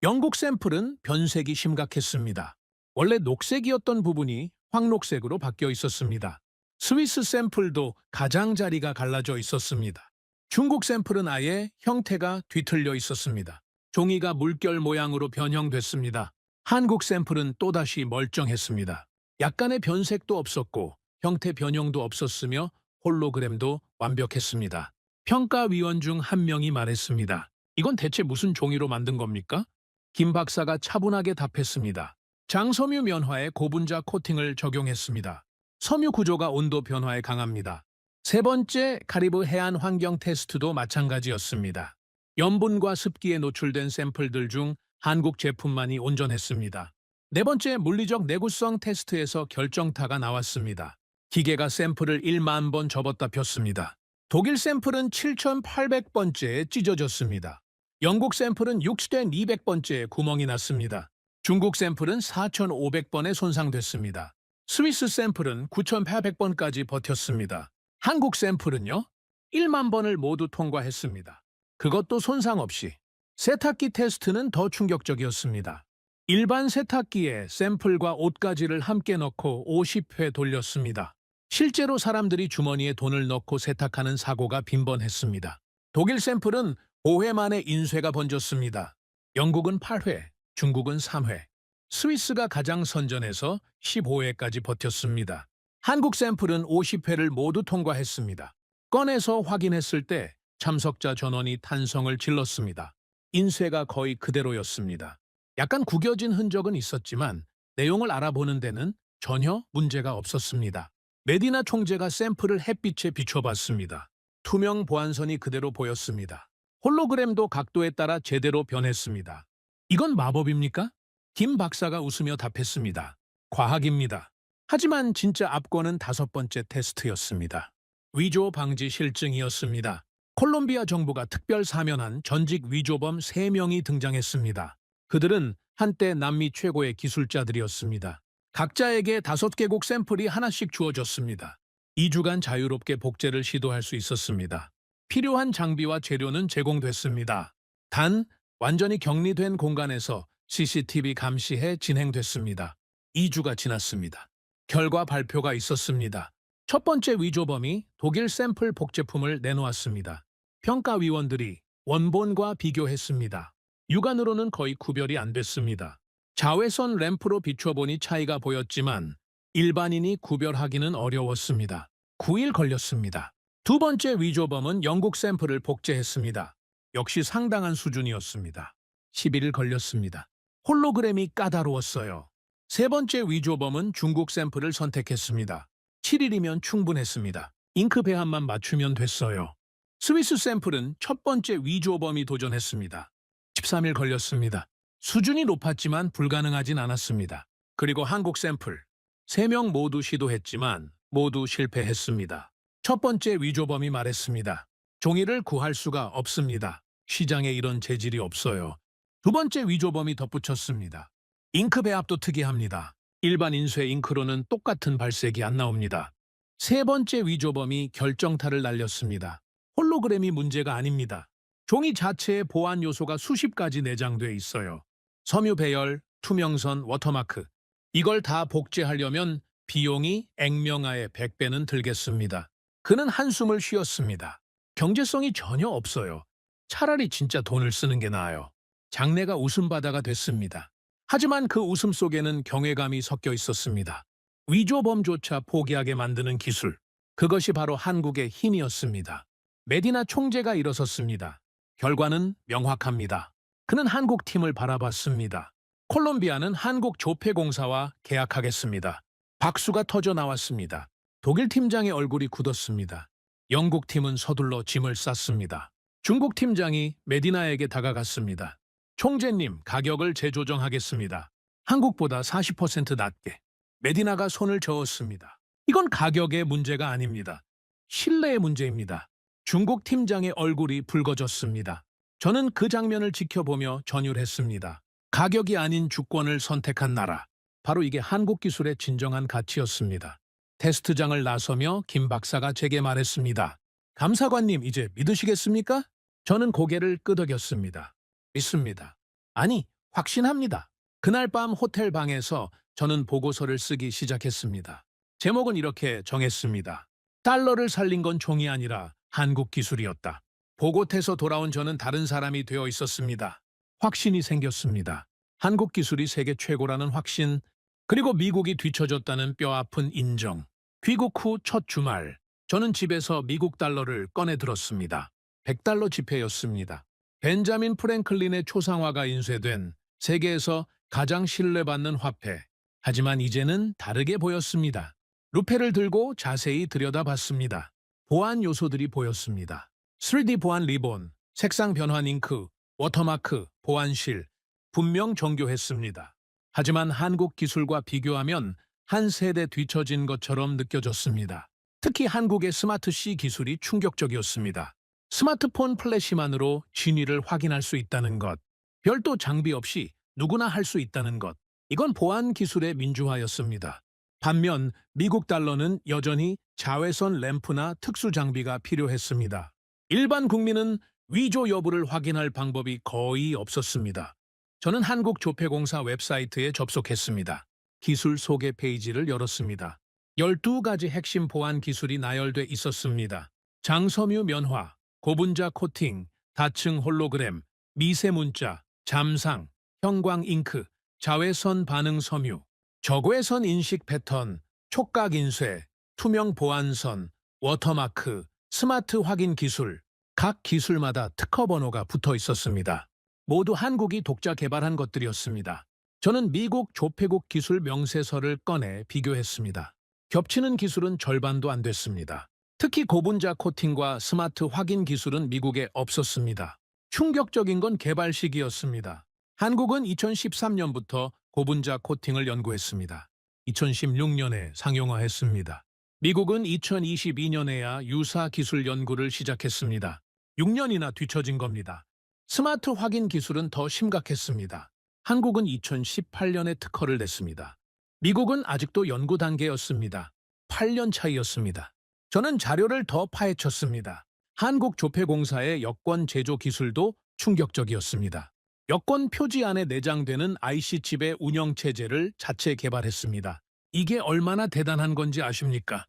영국 샘플은 변색이 심각했습니다. 원래 녹색이었던 부분이 황록색으로 바뀌어 있었습니다. 스위스 샘플도 가장자리가 갈라져 있었습니다. 중국 샘플은 아예 형태가 뒤틀려 있었습니다. 종이가 물결 모양으로 변형됐습니다. 한국 샘플은 또다시 멀쩡했습니다. 약간의 변색도 없었고 형태 변형도 없었으며 홀로그램도 완벽했습니다. 평가위원 중 한 명이 말했습니다. 이건 대체 무슨 종이로 만든 겁니까? 김 박사가 차분하게 답했습니다. 장섬유 면화에 고분자 코팅을 적용했습니다. 섬유 구조가 온도 변화에 강합니다. 세 번째 카리브 해안 환경 테스트도 마찬가지였습니다. 염분과 습기에 노출된 샘플들 중 한국 제품만이 온전했습니다. 네 번째 물리적 내구성 테스트에서 결정타가 나왔습니다. 기계가 샘플을 1만 번 접었다 폈습니다. 독일 샘플은 7,800번째에 찢어졌습니다. 영국 샘플은 6,200번째에 구멍이 났습니다. 중국 샘플은 4,500번에 손상됐습니다. 스위스 샘플은 9,800번까지 버텼습니다. 한국 샘플은요? 1만 번을 모두 통과했습니다. 그것도 손상 없이. 세탁기 테스트는 더 충격적이었습니다. 일반 세탁기에 샘플과 옷가지를 함께 넣고 50회 돌렸습니다. 실제로 사람들이 주머니에 돈을 넣고 세탁하는 사고가 빈번했습니다. 독일 샘플은 5회 만에 인쇄가 번졌습니다. 영국은 8회, 중국은 3회, 스위스가 가장 선전해서 15회까지 버텼습니다. 한국 샘플은 50회를 모두 통과했습니다. 꺼내서 확인했을 때 참석자 전원이 탄성을 질렀습니다. 인쇄가 거의 그대로였습니다. 약간 구겨진 흔적은 있었지만 내용을 알아보는 데는 전혀 문제가 없었습니다. 메디나 총재가 샘플을 햇빛에 비춰봤습니다. 투명 보안선이 그대로 보였습니다. 홀로그램도 각도에 따라 제대로 변했습니다. 이건 마법입니까? 김 박사가 웃으며 답했습니다. 과학입니다. 하지만 진짜 압권은 5번째 테스트였습니다. 위조 방지 실증이었습니다. 콜롬비아 정부가 특별 사면한 전직 위조범 3명이 등장했습니다. 그들은 한때 남미 최고의 기술자들이었습니다. 각자에게 5개국 샘플이 하나씩 주어졌습니다. 2주간 자유롭게 복제를 시도할 수 있었습니다. 필요한 장비와 재료는 제공됐습니다. 단, 완전히 격리된 공간에서 CCTV 감시해 진행됐습니다. 2주가 지났습니다. 결과 발표가 있었습니다. 첫 번째 위조범이 독일 샘플 복제품을 내놓았습니다. 평가위원들이 원본과 비교했습니다. 육안으로는 거의 구별이 안 됐습니다. 자외선 램프로 비춰보니 차이가 보였지만 일반인이 구별하기는 어려웠습니다. 9일 걸렸습니다. 두 번째 위조범은 영국 샘플을 복제했습니다. 역시 상당한 수준이었습니다. 11일 걸렸습니다. 홀로그램이 까다로웠어요. 세 번째 위조범은 중국 샘플을 선택했습니다. 7일이면 충분했습니다. 잉크 배합만 맞추면 됐어요. 스위스 샘플은 첫 번째 위조범이 도전했습니다. 13일 걸렸습니다. 수준이 높았지만 불가능하진 않았습니다. 그리고 한국 샘플. 3명 모두 시도했지만 모두 실패했습니다. 첫 번째 위조범이 말했습니다. 종이를 구할 수가 없습니다. 시장에 이런 재질이 없어요. 두 번째 위조범이 덧붙였습니다. 잉크 배합도 특이합니다. 일반 인쇄 잉크로는 똑같은 발색이 안 나옵니다. 세 번째 위조범이 결정타를 날렸습니다. 홀로그램이 문제가 아닙니다. 종이 자체에 보안 요소가 수십 가지 내장돼 있어요. 섬유 배열, 투명선, 워터마크. 이걸 다 복제하려면 비용이 액명하의 100배는 들겠습니다. 그는 한숨을 쉬었습니다. 경제성이 전혀 없어요. 차라리 진짜 돈을 쓰는 게 나아요. 장래가 웃음바다가 됐습니다. 하지만 그 웃음 속에는 경외감이 섞여 있었습니다. 위조범조차 포기하게 만드는 기술. 그것이 바로 한국의 힘이었습니다. 메디나 총재가 일어섰습니다. 결과는 명확합니다. 그는 한국 팀을 바라봤습니다. 콜롬비아는 한국 조폐공사와 계약하겠습니다. 박수가 터져 나왔습니다. 독일 팀장의 얼굴이 굳었습니다. 영국 팀은 서둘러 짐을 쌌습니다. 중국 팀장이 메디나에게 다가갔습니다. 총재님, 가격을 재조정하겠습니다. 한국보다 40% 낮게. 메디나가 손을 저었습니다. 이건 가격의 문제가 아닙니다. 신뢰의 문제입니다. 중국 팀장의 얼굴이 붉어졌습니다. 저는 그 장면을 지켜보며 전율했습니다. 가격이 아닌 주권을 선택한 나라. 바로 이게 한국 기술의 진정한 가치였습니다. 테스트장을 나서며 김 박사가 제게 말했습니다. 감사관님, 이제 믿으시겠습니까? 저는 고개를 끄덕였습니다. 믿습니다. 아니, 확신합니다. 그날 밤 호텔 방에서 저는 보고서를 쓰기 시작했습니다. 제목은 이렇게 정했습니다. 달러를 살린 건 종이 아니라 한국 기술이었다. 보고태서 돌아온 저는 다른 사람이 되어 있었습니다. 확신이 생겼습니다. 한국 기술이 세계 최고라는 확신, 그리고 미국이 뒤처졌다는 뼈아픈 인정. 귀국 후 첫 주말, 저는 집에서 미국 달러를 꺼내 들었습니다. 100달러 지폐였습니다. 벤자민 프랭클린의 초상화가 인쇄된 세계에서 가장 신뢰받는 화폐. 하지만 이제는 다르게 보였습니다. 루페를 들고 자세히 들여다봤습니다. 보안 요소들이 보였습니다. 3D 보안 리본, 색상 변환 잉크, 워터마크, 보안실, 분명 정교했습니다. 하지만 한국 기술과 비교하면 한 세대 뒤처진 것처럼 느껴졌습니다. 특히 한국의 스마트 C 기술이 충격적이었습니다. 스마트폰 플래시만으로 진위를 확인할 수 있다는 것, 별도 장비 없이 누구나 할 수 있다는 것, 이건 보안 기술의 민주화였습니다. 반면 미국 달러는 여전히 자외선 램프나 특수 장비가 필요했습니다. 일반 국민은 위조 여부를 확인할 방법이 거의 없었습니다. 저는 한국조폐공사 웹사이트에 접속했습니다. 기술 소개 페이지를 열었습니다. 12가지 핵심 보안 기술이 나열돼 있었습니다. 장섬유 면화, 고분자 코팅, 다층 홀로그램, 미세 문자, 잠상, 형광 잉크, 자외선 반응 섬유, 저고해선 인식 패턴, 촉각 인쇄, 투명 보안선, 워터마크, 스마트 확인 기술, 각 기술마다 특허 번호가 붙어 있었습니다. 모두 한국이 독자 개발한 것들이었습니다. 저는 미국 조폐국 기술 명세서를 꺼내 비교했습니다. 겹치는 기술은 절반도 안 됐습니다. 특히 고분자 코팅과 스마트 확인 기술은 미국에 없었습니다. 충격적인 건 개발 시기였습니다. 한국은 2013년부터 고분자 코팅을 연구했습니다. 2016년에 상용화했습니다. 미국은 2022년에야 유사 기술 연구를 시작했습니다. 6년이나 뒤처진 겁니다. 스마트 확인 기술은 더 심각했습니다. 한국은 2018년에 특허를 냈습니다. 미국은 아직도 연구 단계였습니다. 8년 차이였습니다. 저는 자료를 더 파헤쳤습니다. 한국 조폐공사의 여권 제조 기술도 충격적이었습니다. 여권 표지 안에 내장되는 IC칩의 운영체제를 자체 개발했습니다. 이게 얼마나 대단한 건지 아십니까?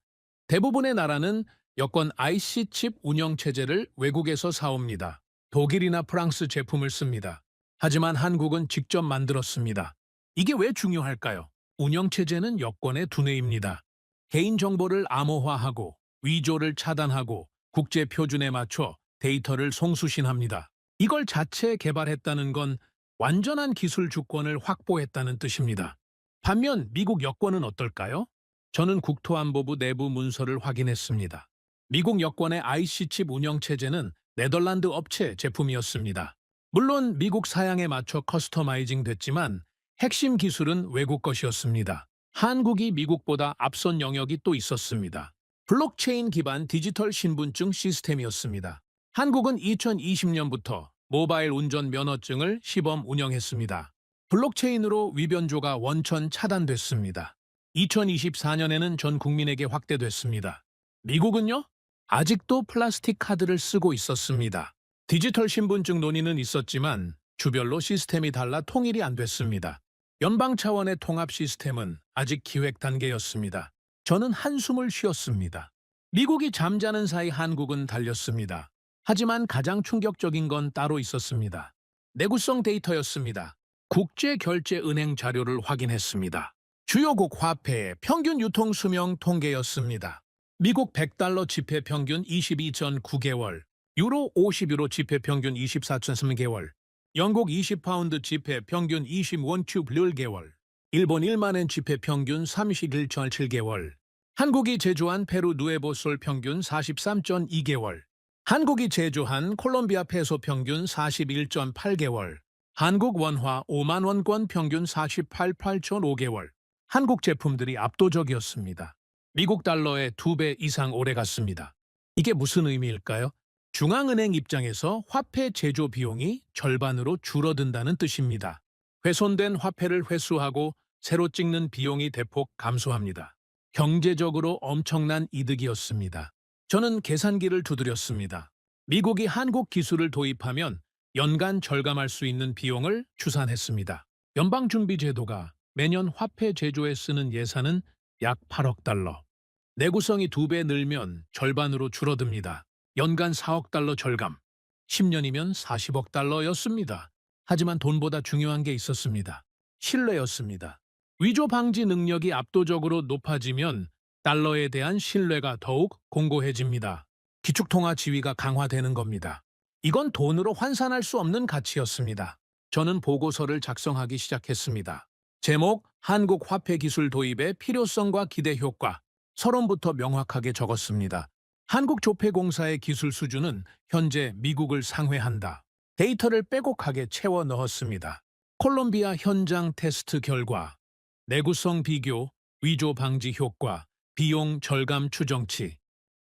대부분의 나라는 여권 IC칩 운영체제를 외국에서 사옵니다. 독일이나 프랑스 제품을 씁니다. 하지만 한국은 직접 만들었습니다. 이게 왜 중요할까요? 운영체제는 여권의 두뇌입니다. 개인정보를 암호화하고 위조를 차단하고 국제표준에 맞춰 데이터를 송수신합니다. 이걸 자체 개발했다는 건 완전한 기술 주권을 확보했다는 뜻입니다. 반면 미국 여권은 어떨까요? 저는 국토안보부 내부 문서를 확인했습니다. 미국 여권의 IC칩 운영체제는 네덜란드 업체 제품이었습니다. 물론 미국 사양에 맞춰 커스터마이징 됐지만 핵심 기술은 외국 것이었습니다. 한국이 미국보다 앞선 영역이 또 있었습니다. 블록체인 기반 디지털 신분증 시스템이었습니다. 한국은 2020년부터 모바일 운전 면허증을 시범 운영했습니다. 블록체인으로 위변조가 원천 차단됐습니다. 2024년에는 전 국민에게 확대됐습니다. 미국은요? 아직도 플라스틱 카드를 쓰고 있었습니다. 디지털 신분증 논의는 있었지만 주별로 시스템이 달라 통일이 안 됐습니다. 연방 차원의 통합 시스템은 아직 기획 단계였습니다. 저는 한숨을 쉬었습니다. 미국이 잠자는 사이 한국은 달렸습니다. 하지만 가장 충격적인 건 따로 있었습니다. 내구성 데이터였습니다. 국제결제은행 자료를 확인했습니다. 주요국 화폐의 평균 유통 수명 통계였습니다. 미국 100달러 지폐 평균 22.9개월, 유로 50유로 지폐 평균 24.3개월, 영국 20파운드 지폐 평균 21.8개월, 일본 1만엔 지폐 평균 31.7개월, 한국이 제조한 페루 누에보솔 평균 43.2개월, 한국이 제조한 콜롬비아 페소 평균 41.8개월, 한국 원화 5만 원권 평균 48.5개월, 한국 제품들이 압도적이었습니다. 미국 달러의 2배 이상 오래갔습니다. 이게 무슨 의미일까요? 중앙은행 입장에서 화폐 제조 비용이 절반으로 줄어든다는 뜻입니다. 훼손된 화폐를 회수하고 새로 찍는 비용이 대폭 감소합니다. 경제적으로 엄청난 이득이었습니다. 저는 계산기를 두드렸습니다. 미국이 한국 기술을 도입하면 연간 절감할 수 있는 비용을 추산했습니다. 연방준비제도가 매년 화폐 제조에 쓰는 예산은 약 8억 달러. 내구성이 2배 늘면 절반으로 줄어듭니다. 연간 4억 달러 절감. 10년이면 40억 달러였습니다. 하지만 돈보다 중요한 게 있었습니다. 신뢰였습니다. 위조 방지 능력이 압도적으로 높아지면 달러에 대한 신뢰가 더욱 공고해집니다. 기축통화 지위가 강화되는 겁니다. 이건 돈으로 환산할 수 없는 가치였습니다. 저는 보고서를 작성하기 시작했습니다. 제목, 한국 화폐 기술 도입의 필요성과 기대 효과. 서론부터 명확하게 적었습니다. 한국 조폐공사의 기술 수준은 현재 미국을 상회한다. 데이터를 빼곡하게 채워 넣었습니다. 콜롬비아 현장 테스트 결과, 내구성 비교, 위조 방지 효과, 비용 절감 추정치,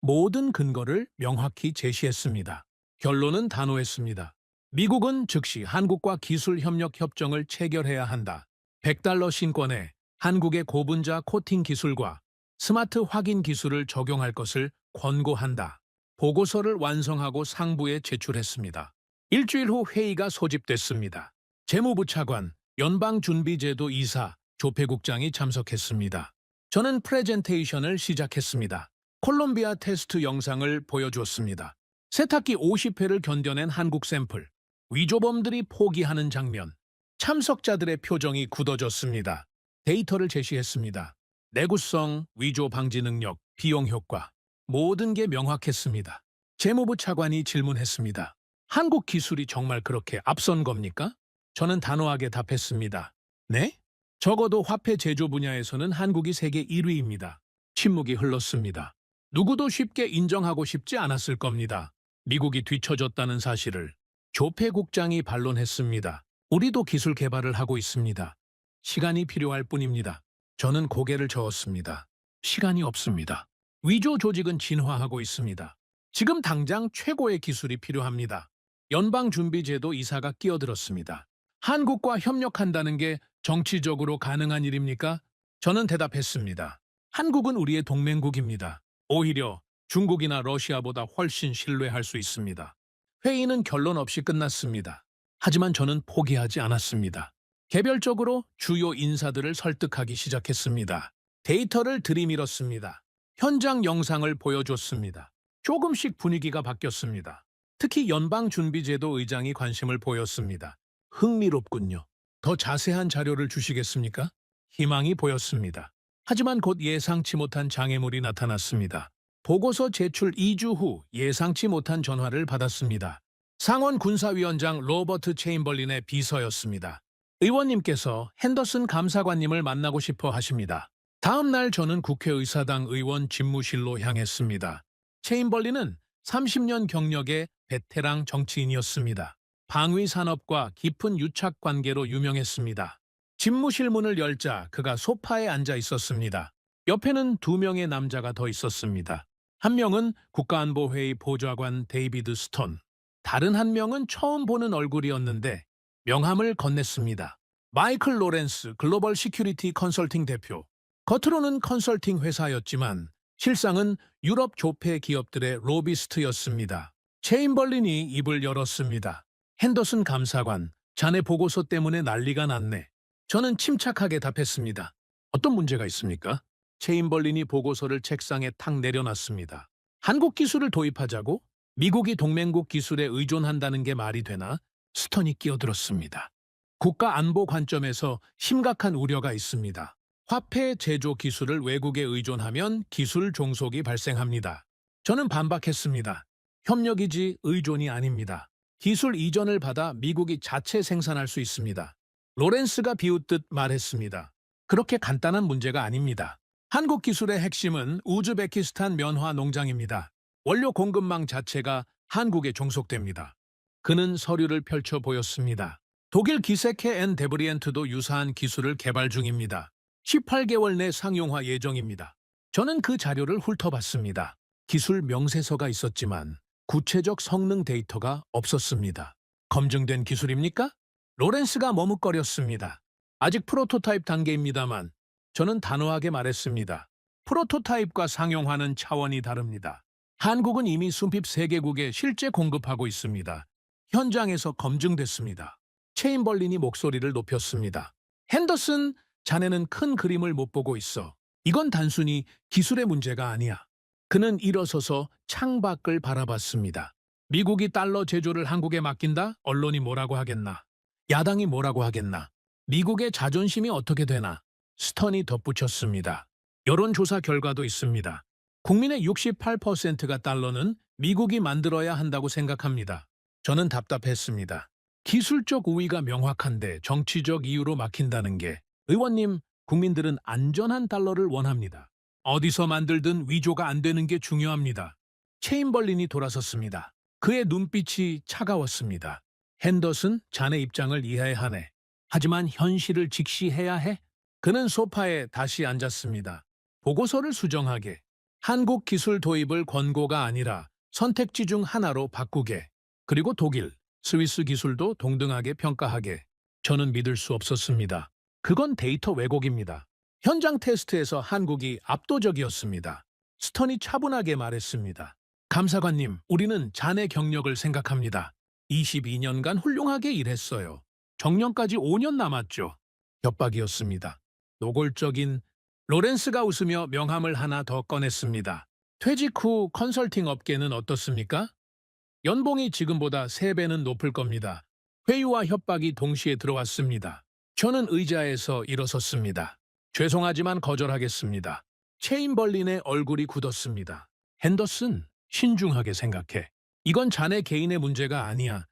모든 근거를 명확히 제시했습니다. 결론은 단호했습니다. 미국은 즉시 한국과 기술 협력 협정을 체결해야 한다. 100달러 신권에 한국의 고분자 코팅 기술과 스마트 확인 기술을 적용할 것을 권고한다. 보고서를 완성하고 상부에 제출했습니다. 일주일 후 회의가 소집됐습니다. 재무부 차관, 연방준비제도 이사, 조폐국장이 참석했습니다. 저는 프레젠테이션을 시작했습니다. 콜롬비아 테스트 영상을 보여주었습니다. 세탁기 50회를 견뎌낸 한국 샘플, 위조범들이 포기하는 장면, 참석자들의 표정이 굳어졌습니다. 데이터를 제시했습니다. 내구성, 위조 방지 능력, 비용 효과, 모든 게 명확했습니다. 재무부 차관이 질문했습니다. 한국 기술이 정말 그렇게 앞선 겁니까? 저는 단호하게 답했습니다. 네? 적어도 화폐 제조 분야에서는 한국이 세계 1위입니다. 침묵이 흘렀습니다. 누구도 쉽게 인정하고 싶지 않았을 겁니다. 미국이 뒤처졌다는 사실을. 조폐국장이 반론했습니다. 우리도 기술 개발을 하고 있습니다. 시간이 필요할 뿐입니다. 저는 고개를 저었습니다. 시간이 없습니다. 위조 조직은 진화하고 있습니다. 지금 당장 최고의 기술이 필요합니다. 연방준비제도 이사가 끼어들었습니다. 한국과 협력한다는 게 정치적으로 가능한 일입니까? 저는 대답했습니다. 한국은 우리의 동맹국입니다. 오히려 중국이나 러시아보다 훨씬 신뢰할 수 있습니다. 회의는 결론 없이 끝났습니다. 하지만 저는 포기하지 않았습니다. 개별적으로 주요 인사들을 설득하기 시작했습니다. 데이터를 들이밀었습니다. 현장 영상을 보여줬습니다. 조금씩 분위기가 바뀌었습니다. 특히 연방준비제도 의장이 관심을 보였습니다. 흥미롭군요. 더 자세한 자료를 주시겠습니까? 희망이 보였습니다. 하지만 곧 예상치 못한 장애물이 나타났습니다. 보고서 제출 2주 후 예상치 못한 전화를 받았습니다. 상원 군사위원장 로버트 체인벌린의 비서였습니다. 의원님께서 핸더슨 감사관님을 만나고 싶어 하십니다. 다음 날 저는 국회의사당 의원 집무실로 향했습니다. 체인벌린은 30년 경력의 베테랑 정치인이었습니다. 방위 산업과 깊은 유착 관계로 유명했습니다. 집무실 문을 열자 그가 소파에 앉아 있었습니다. 옆에는 2명의 남자가 더 있었습니다. 한 명은 국가안보회의 보좌관 데이비드 스톤, 다른 한 명은 처음 보는 얼굴이었는데 명함을 건넸습니다. 마이클 로렌스 글로벌 시큐리티 컨설팅 대표. 겉으로는 컨설팅 회사였지만 실상은 유럽 조폐 기업들의 로비스트였습니다. 체인벌린이 입을 열었습니다. 핸더슨 감사관, 자네 보고서 때문에 난리가 났네. 저는 침착하게 답했습니다. 어떤 문제가 있습니까? 체인벌린이 보고서를 책상에 탁 내려놨습니다. 한국 기술을 도입하자고? 미국이 동맹국 기술에 의존한다는 게 말이 되나? 스턴이 끼어들었습니다. 국가 안보 관점에서 심각한 우려가 있습니다. 화폐 제조 기술을 외국에 의존하면 기술 종속이 발생합니다. 저는 반박했습니다. 협력이지 의존이 아닙니다. 기술 이전을 받아 미국이 자체 생산할 수 있습니다. 로렌스가 비웃듯 말했습니다. 그렇게 간단한 문제가 아닙니다. 한국 기술의 핵심은 우즈베키스탄 면화 농장입니다. 원료 공급망 자체가 한국에 종속됩니다. 그는 서류를 펼쳐 보였습니다. 독일 기세케 앤 데브리엔트도 유사한 기술을 개발 중입니다. 18개월 내 상용화 예정입니다. 저는 그 자료를 훑어봤습니다. 기술 명세서가 있었지만 구체적 성능 데이터가 없었습니다. 검증된 기술입니까? 로렌스가 머뭇거렸습니다. 아직 프로토타입 단계입니다만 저는 단호하게 말했습니다. 프로토타입과 상용화는 차원이 다릅니다. 한국은 이미 순핍 3개국에 실제 공급하고 있습니다. 현장에서 검증됐습니다. 체인벌린이 목소리를 높였습니다. 핸더슨, 자네는 큰 그림을 못 보고 있어. 이건 단순히 기술의 문제가 아니야. 그는 일어서서 창밖을 바라봤습니다. 미국이 달러 제조를 한국에 맡긴다? 언론이 뭐라고 하겠나? 야당이 뭐라고 하겠나? 미국의 자존심이 어떻게 되나? 스턴이 덧붙였습니다. 여론조사 결과도 있습니다. 국민의 68%가 달러는 미국이 만들어야 한다고 생각합니다. 저는 답답했습니다. 기술적 우위가 명확한데 정치적 이유로 막힌다는 게 의원님, 국민들은 안전한 달러를 원합니다. 어디서 만들든 위조가 안 되는 게 중요합니다. 체인벌린이 돌아섰습니다. 그의 눈빛이 차가웠습니다. 핸더슨, 자네 입장을 이해하네. 하지만 현실을 직시해야 해. 그는 소파에 다시 앉았습니다. 보고서를 수정하게. 한국 기술 도입을 권고가 아니라 선택지 중 하나로 바꾸게. 그리고 독일, 스위스 기술도 동등하게 평가하게. 저는 믿을 수 없었습니다. 그건 데이터 왜곡입니다. 현장 테스트에서 한국이 압도적이었습니다. 스턴이 차분하게 말했습니다. 감사관님, 우리는 자네 경력을 생각합니다. 22년간 훌륭하게 일했어요. 정년까지 5년 남았죠. 협박이었습니다. 노골적인 로렌스가 웃으며 명함을 하나 더 꺼냈습니다. 퇴직 후 컨설팅 업계는 어떻습니까? 연봉이 지금보다 3배는 높을 겁니다. 회유와 협박이 동시에 들어왔습니다. 저는 의자에서 일어섰습니다. 죄송하지만 거절하겠습니다. 체인벌린의 얼굴이 굳었습니다. 핸더슨, 신중하게 생각해. 이건 자네 개인의 문제가 아니야.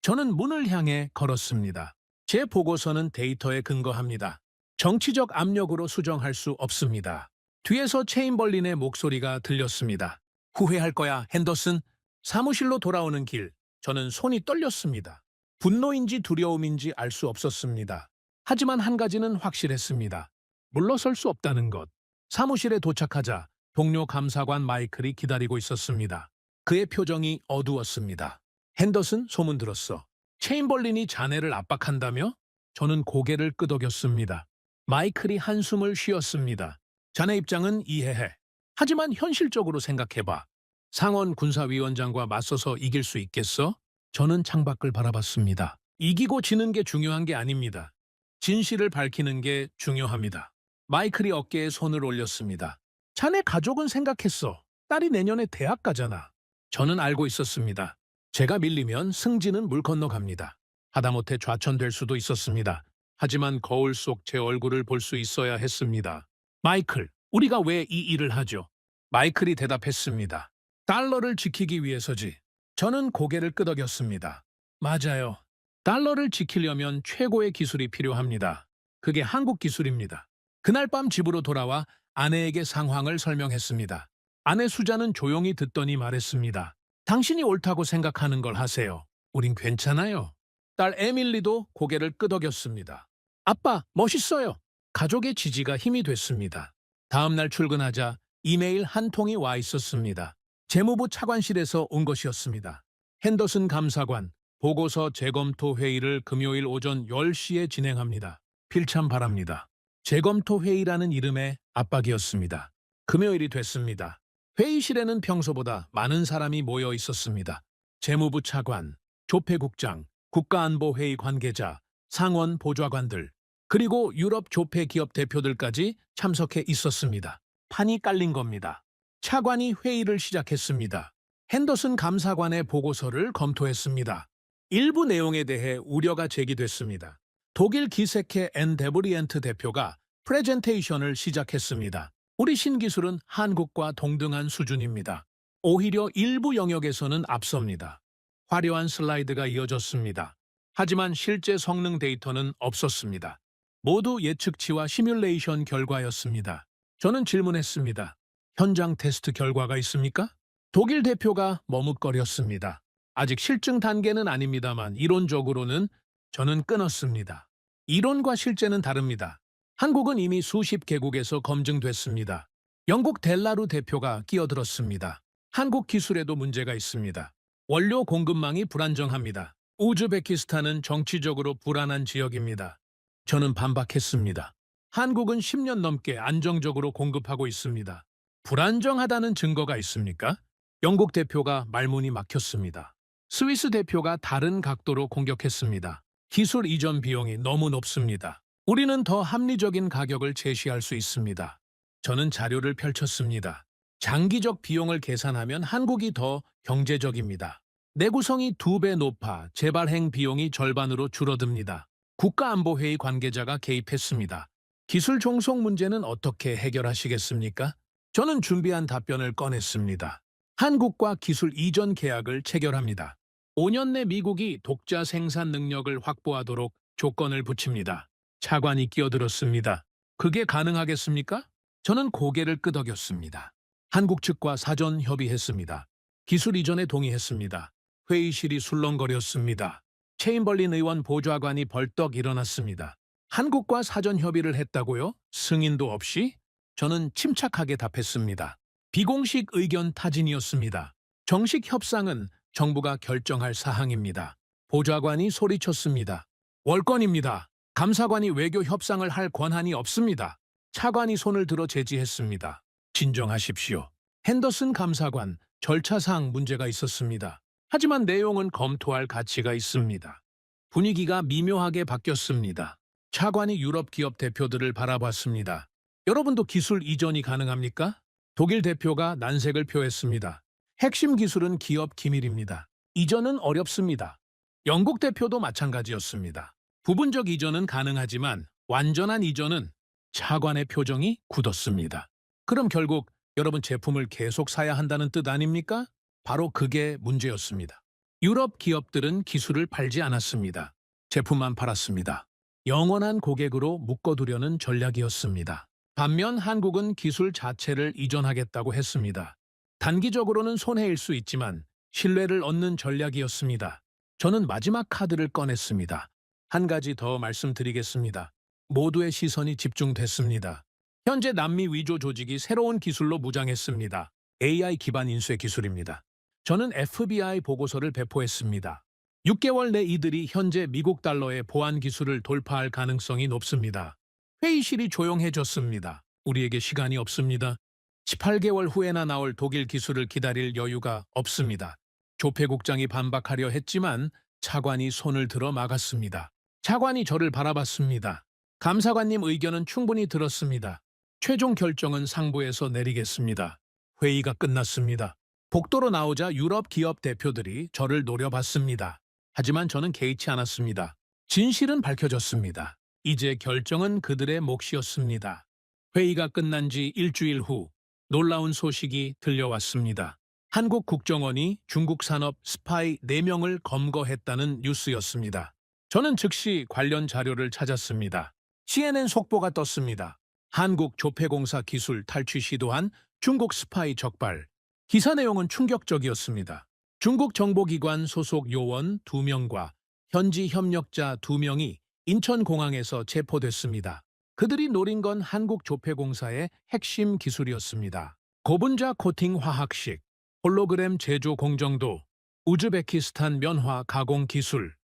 저는 문을 향해 걸었습니다. 제 보고서는 데이터에 근거합니다. 정치적 압력으로 수정할 수 없습니다. 뒤에서 체인벌린의 목소리가 들렸습니다. 후회할 거야, 핸더슨. 사무실로 돌아오는 길, 저는 손이 떨렸습니다. 분노인지 두려움인지 알 수 없었습니다. 하지만 한 가지는 확실했습니다. 물러설 수 없다는 것. 사무실에 도착하자 동료 감사관 마이클이 기다리고 있었습니다. 그의 표정이 어두웠습니다. 핸더슨, 소문 들었어. 체인벌린이 자네를 압박한다며? 저는 고개를 끄덕였습니다. 마이클이 한숨을 쉬었습니다. 자네 입장은 이해해. 하지만 현실적으로 생각해봐. 상원 군사위원장과 맞서서 이길 수 있겠어? 저는 창밖을 바라봤습니다. 이기고 지는 게 중요한 게 아닙니다. 진실을 밝히는 게 중요합니다. 마이클이 어깨에 손을 올렸습니다. 자네 가족은 생각했어. 딸이 내년에 대학 가잖아. 저는 알고 있었습니다. 제가 밀리면 승진은 물 건너갑니다. 하다못해 좌천될 수도 있었습니다. 하지만 거울 속 제 얼굴을 볼 수 있어야 했습니다. 마이클, 우리가 왜 이 일을 하죠? 마이클이 대답했습니다. 달러를 지키기 위해서지. 저는 고개를 끄덕였습니다. 맞아요. 달러를 지키려면 최고의 기술이 필요합니다. 그게 한국 기술입니다. 그날 밤 집으로 돌아와 아내에게 상황을 설명했습니다. 아내 수자는 조용히 듣더니 말했습니다. 당신이 옳다고 생각하는 걸 하세요. 우린 괜찮아요. 딸 에밀리도 고개를 끄덕였습니다. 아빠, 멋있어요. 가족의 지지가 힘이 됐습니다. 다음 날 출근하자 이메일 한 통이 와 있었습니다. 재무부 차관실에서 온 것이었습니다. 핸더슨 감사관, 보고서 재검토 회의를 금요일 오전 10시에 진행합니다. 필참 바랍니다. 재검토 회의라는 이름의 압박이었습니다. 금요일이 됐습니다. 회의실에는 평소보다 많은 사람이 모여 있었습니다. 재무부 차관, 조폐국장, 국가안보회의 관계자, 상원 보좌관들, 그리고 유럽 조폐 기업 대표들까지 참석해 있었습니다. 판이 깔린 겁니다. 차관이 회의를 시작했습니다. 핸더슨 감사관의 보고서를 검토했습니다. 일부 내용에 대해 우려가 제기됐습니다. 독일 기세케 앤 데브리엔트 대표가 프레젠테이션을 시작했습니다. 우리 신기술은 한국과 동등한 수준입니다. 오히려 일부 영역에서는 앞섭니다. 화려한 슬라이드가 이어졌습니다. 하지만 실제 성능 데이터는 없었습니다. 모두 예측치와 시뮬레이션 결과였습니다. 저는 질문했습니다. 현장 테스트 결과가 있습니까? 독일 대표가 머뭇거렸습니다. 아직 실증 단계는 아닙니다만 이론적으로는 저는 끊었습니다. 이론과 실제는 다릅니다. 한국은 이미 수십 개국에서 검증됐습니다. 영국 델라루 대표가 끼어들었습니다. 한국 기술에도 문제가 있습니다. 원료 공급망이 불안정합니다. 우즈베키스탄은 정치적으로 불안한 지역입니다. 저는 반박했습니다. 한국은 10년 넘게 안정적으로 공급하고 있습니다. 불안정하다는 증거가 있습니까? 영국 대표가 말문이 막혔습니다. 스위스 대표가 다른 각도로 공격했습니다. 기술 이전 비용이 너무 높습니다. 우리는 더 합리적인 가격을 제시할 수 있습니다. 저는 자료를 펼쳤습니다. 장기적 비용을 계산하면 한국이 더 경제적입니다. 내구성이 2배 높아 재발행 비용이 절반으로 줄어듭니다. 국가안보회의 관계자가 개입했습니다. 기술 종속 문제는 어떻게 해결하시겠습니까? 저는 준비한 답변을 꺼냈습니다. 한국과 기술 이전 계약을 체결합니다. 5년 내 미국이 독자 생산 능력을 확보하도록 조건을 붙입니다. 차관이 끼어들었습니다. 그게 가능하겠습니까? 저는 고개를 끄덕였습니다. 한국 측과 사전 협의했습니다. 기술 이전에 동의했습니다. 회의실이 술렁거렸습니다. 체인벌린 의원 보좌관이 벌떡 일어났습니다. 한국과 사전 협의를 했다고요? 승인도 없이? 저는 침착하게 답했습니다. 비공식 의견 타진이었습니다. 정식 협상은 정부가 결정할 사항입니다. 보좌관이 소리쳤습니다. 월권입니다. 감사관이 외교 협상을 할 권한이 없습니다. 차관이 손을 들어 제지했습니다. 진정하십시오. 핸더슨 감사관, 절차상 문제가 있었습니다. 하지만 내용은 검토할 가치가 있습니다. 분위기가 미묘하게 바뀌었습니다. 차관이 유럽 기업 대표들을 바라봤습니다. 여러분도 기술 이전이 가능합니까? 독일 대표가 난색을 표했습니다. 핵심 기술은 기업 기밀입니다. 이전은 어렵습니다. 영국 대표도 마찬가지였습니다. 부분적 이전은 가능하지만 완전한 이전은 차관의 표정이 굳었습니다. 그럼 결국 여러분 제품을 계속 사야 한다는 뜻 아닙니까? 바로 그게 문제였습니다. 유럽 기업들은 기술을 팔지 않았습니다. 제품만 팔았습니다. 영원한 고객으로 묶어두려는 전략이었습니다. 반면 한국은 기술 자체를 이전하겠다고 했습니다. 단기적으로는 손해일 수 있지만 신뢰를 얻는 전략이었습니다. 저는 마지막 카드를 꺼냈습니다. 한 가지 더 말씀드리겠습니다. 모두의 시선이 집중됐습니다. 현재 남미 위조 조직이 새로운 기술로 무장했습니다. AI 기반 인쇄 기술입니다. 저는 FBI 보고서를 배포했습니다. 6개월 내 이들이 현재 미국 달러의 보안 기술을 돌파할 가능성이 높습니다. 회의실이 조용해졌습니다. 우리에게 시간이 없습니다. 18개월 후에나 나올 독일 기술을 기다릴 여유가 없습니다. 조폐국장이 반박하려 했지만 차관이 손을 들어 막았습니다. 차관이 저를 바라봤습니다. 감사관님 의견은 충분히 들었습니다. 최종 결정은 상부에서 내리겠습니다. 회의가 끝났습니다. 복도로 나오자 유럽 기업 대표들이 저를 노려봤습니다. 하지만 저는 개의치 않았습니다. 진실은 밝혀졌습니다. 이제 결정은 그들의 몫이었습니다. 회의가 끝난 지 일주일 후 놀라운 소식이 들려왔습니다. 한국 국정원이 중국 산업 스파이 4명을 검거했다는 뉴스였습니다. 저는 즉시 관련 자료를 찾았습니다. CNN 속보가 떴습니다. 한국 조폐공사 기술 탈취 시도한 중국 스파이 적발. 기사 내용은 충격적이었습니다. 중국 정보기관 소속 요원 2명과 현지 협력자 2명이 인천공항에서 체포됐습니다. 그들이 노린 건 한국 조폐공사의 핵심 기술이었습니다. 고분자 코팅 화학식, 홀로그램 제조 공정도, 우즈베키스탄 면화 가공 기술,